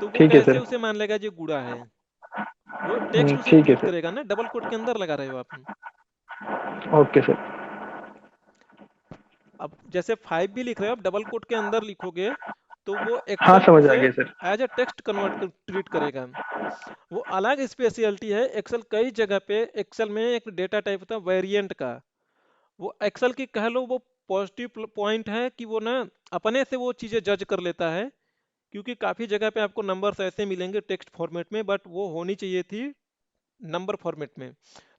तो वो ठीक है कैसे सर। उसे मान लेगा जो गुड़ा है, वो टेक्स्ट उसे ठीक है ट्रीट सर। करेगा ना, डबल कोट के अंदर लगा रहे हो आप। Okay sir. अब जैसे 5 भी लिख रहे हो आप, डबल कोट के अंदर लिखोगे तो वो हाँ एक्सेल समझ आ उसे गया sir. As a text convert कर ट्रीट करेगा। वो अलग स्पेशलिटी है एक्सेल। कई जगह पे एक्सेल में एक डेटा टाइप होता है वेरिएंट का। वो एक्सेल की कह लो वो पॉजिटिव पॉइंट है कि वो ना अपने से वो चीजें जज कर लेता है। क्योंकि काफी जगह पे आपको नंबर्स ऐसे मिलेंगे टेक्स्ट फॉर्मेट में, बट वो होनी चाहिए थी नंबर फॉर्मेट में।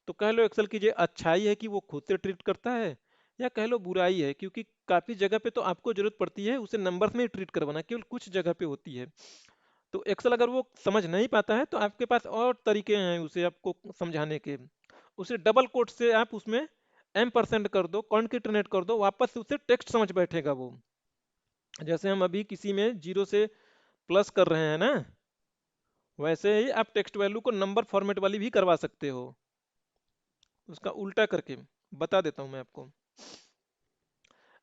तो कह लो एक्सेल की ये अच्छाई है कि वो खुद से ट्रीट करता है, या कह लो बुराई है, क्योंकि काफी जगह पे तो आपको जरूरत पड़ती है उसे नंबर्स में ही ट्रीट करवाना, केवल कुछ जगह पे होती है। तो एक्सेल अगर वो समझ नहीं पाता है तो आपके पास और तरीके हैं उसे आपको समझाने के। उसे डबल कोट से आप उसमें M% कर दो, कॉन्केटेनेट कर दो, वापस से उसे टेक्स्ट समझ बैठेगा वो। जैसे हम अभी किसी में जीरो से प्लस कर रहे हैं ना, वैसे ही आप टेक्स्ट वैल्यू को नंबर फॉर्मेट वाली भी करवा सकते हो, उसका उल्टा करके। बता देता हूं मैं आपको।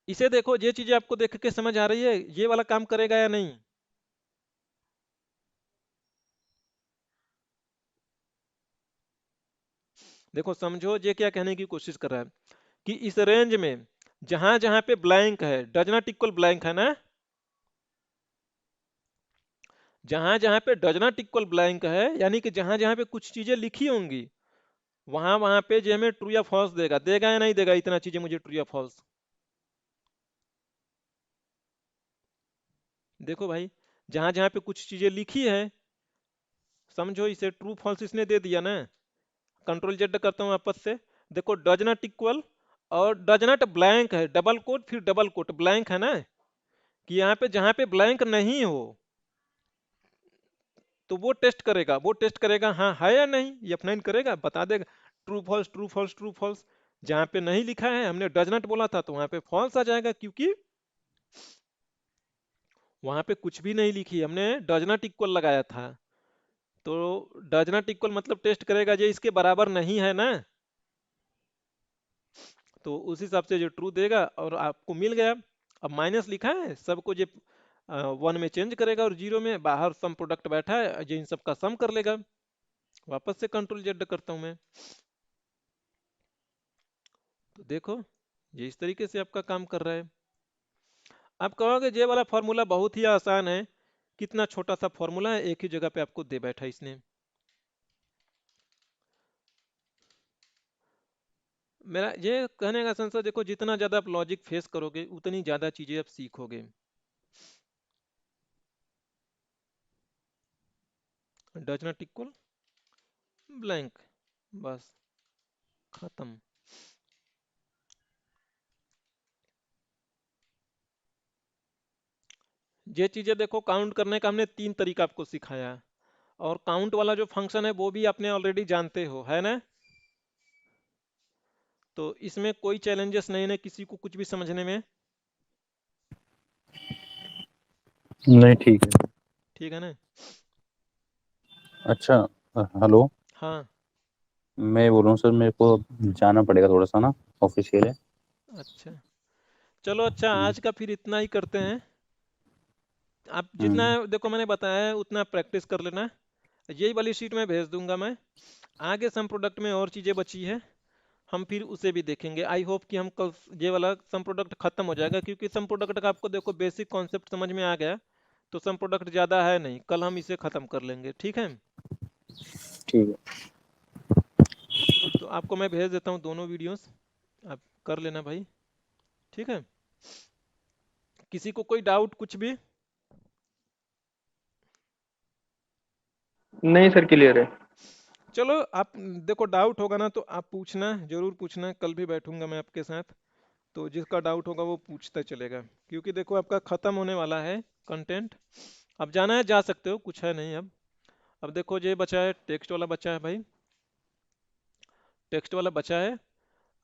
इसे देखो, ये चीजें आपको देख के समझ आ रही है ये वाला काम करेगा या नहीं। देखो समझो ये क्या कहने की कोशिश कर रहा है कि इस रेंज में जहां जहां पे ब्लैंक है, डज नॉट इक्वल ब्लैंक है ना, जहां जहां पे डज नॉट इक्वल ब्लैंक है यानी कि जहां जहां पे कुछ चीजें लिखी होंगी, वहां वहां पे जो हमें ट्रू या फॉल्स देगा। देगा या नहीं देगा, इतना चीजें मुझे ट्रू या फॉल्स। देखो भाई, जहां जहां पे कुछ चीजें लिखी है, समझो इसे ट्रू फॉल्स इसने दे दिया ना। कंट्रोल जेड करता हूं वापस से। देखो डज नॉट इक्वल और डज नॉट ब्लैंक है, डबल कोट फिर डबल कोट, ब्लैंक है ना, कि यहाँ पे जहां पे ब्लैंक नहीं हो तो वो टेस्ट करेगा। वो टेस्ट करेगा हाँ है या नहीं, ये F9 करेगा, बता देगा true false true false true false. जहां पे नहीं लिखा है, हमने डज नॉट बोला था, तो वहां पे फॉल्स आ जाएगा, क्योंकि वहां पे कुछ भी नहीं लिखी, हमने डज नॉट इक्वल लगाया था। तो डज नॉट इक्वल मतलब टेस्ट करेगा ये इसके बराबर नहीं है ना, तो उस हिसाब से जो ट्रू देगा और आपको मिल गया। अब माइनस लिखा है सबको, जो 1 में चेंज करेगा और 0 में बाहर सम प्रोडक्ट बैठा है जो इन सब का सम कर लेगा। वापस से कंट्रोल जेड करता हूं मैं। तो देखो ये इस तरीके से आपका काम कर रहा है। आप कहोगे ये वाला फॉर्मूला बहुत ही आसान है, कितना छोटा सा फॉर्मूला है, एक ही जगह पे आपको दे बैठा इसने। मेरा ये कहने का सेंस है, देखो जितना ज्यादा आप लॉजिक फेस करोगे उतनी ज्यादा चीजें आप सीखोगे। डज नॉट इक्वल ब्लैंक, बस खत्म। ये चीजें देखो, काउंट करने का हमने 3 तरीका आपको सिखाया, और काउंट वाला जो फंक्शन है वो भी आपने ऑलरेडी जानते हो, है ना। तो इसमें कोई चैलेंजेस नहीं है किसी को कुछ भी समझने में। नहीं ठीक है। ठीक है ना। अच्छा, हेलो। हाँ। मैं बोल रहा हूँ सर, मेरे को जाना पड़ेगा थोड़ा सा ना, ऑफिस के लिए। अच्छा चलो, अच्छा हम्म। आज का फिर इतना ही करते हैं। आप जितना हम्म। देखो मैंने बताया है उतना प्रैक्टिस कर लेना। यही वाली शीट में भेज दूंगा मैं। आगे सम प्रोडक्ट में और चीजें बची है, हम फिर उसे भी देखेंगे। आई होप कि हम कल ये वाला सम प्रोडक्ट खत्म हो जाएगा, क्योंकि सम प्रोडक्ट का आपको देखो बेसिक कॉन्सेप्ट समझ में आ गया। तो सम प्रोडक्ट ज्यादा है नहीं, कल हम इसे खत्म कर लेंगे, ठीक है। ठीक है। तो आपको मैं भेज देता हूँ दोनों वीडियोस, आप कर लेना भाई, ठीक है। किसी को कोई डाउट कुछ भी। नहीं सर, क्लियर है। चलो आप देखो, डाउट होगा ना तो आप पूछना, जरूर पूछना, कल भी बैठूंगा मैं आपके साथ। तो जिसका डाउट होगा वो पूछता चलेगा, क्योंकि देखो आपका खत्म होने वाला है कंटेंट। अब जाना है जा सकते हो, कुछ है नहीं अब। अब देखो ये बचा है टेक्स्ट वाला, बचा है भाई, टेक्स्ट वाला बचा है।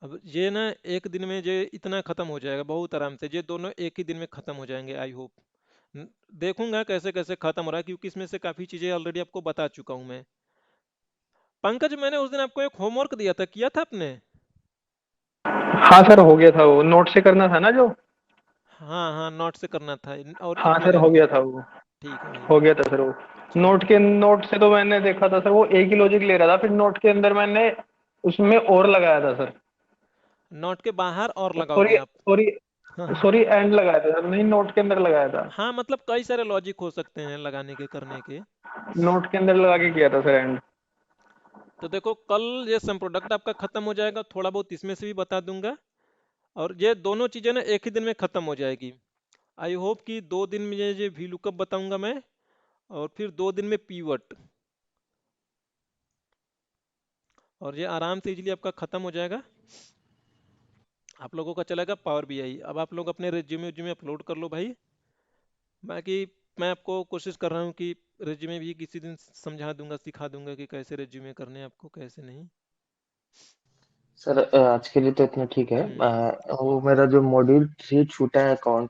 अब ये ना एक दिन में ये इतना खत्म हो जाएगा बहुत आराम से, ये दोनों एक ही दिन में खत्म हो जाएंगे आई होप। देखूंगा कैसे कैसे खत्म हो रहा है, क्योंकि इसमें से काफी चीजें ऑलरेडी आपको बता चुका हूं मैं। पंकज, मैंने उस दिन आपको एक होमवर्क दिया था, किया था आपने? हाँ सर, हो गया था, वो नोट से करना था ना जो। हाँ हाँ, नोट से करना था और हाँ इंक सर, लगा हो के। गया था वो। ठीक है भाई। हो गया था सर वो। चलो। नोट से तो मैंने देखा था सर, वो एक ही लॉजिक ले रहा था, फिर नोट के अंदर मैंने उसमें और लगाया था सर। नोट के बाहर और लगाओगे सॉरी आप? सॉरी हाँ हाँ। सॉरी, एंड लगाया था सर, नहीं नोट के अंदर लगाया था। हाँ, मतलब कई सारे लॉजिक हो सकते हैं लगाने के, करने के। नोट के अंदर लगा के किया था सर एंड। तो देखो, कल ये सम प्रोडक्ट आपका खत्म हो जाएगा, थोड़ा बहुत इसमें से भी बता दूंगा, और ये दोनों चीजें ना एक ही दिन में खत्म हो जाएगी। आई होप कि 2 दिन में ये वी लुकअप बताऊंगा मैं, और फिर 2 दिन में पीवट, और ये आराम से इजीली आपका खत्म हो जाएगा। आप लोगों का चलेगा पावर बीआई। अब आप लोग अपने रिज्यूमे अपलोड कर लो भाई। बाकी मैं आपको कोशिश कर रहा हूँ कि रिज्यूमे भी किसी दिन समझा दूंगा, सिखा दूंगा कि कैसे रिज्यूमे करने हैं आपको, कैसे नहीं। सर आज के लिए तो इतना ठीक है। हम्म। वो मेरा जो मॉड्यूल 3 छूटा है अकाउंट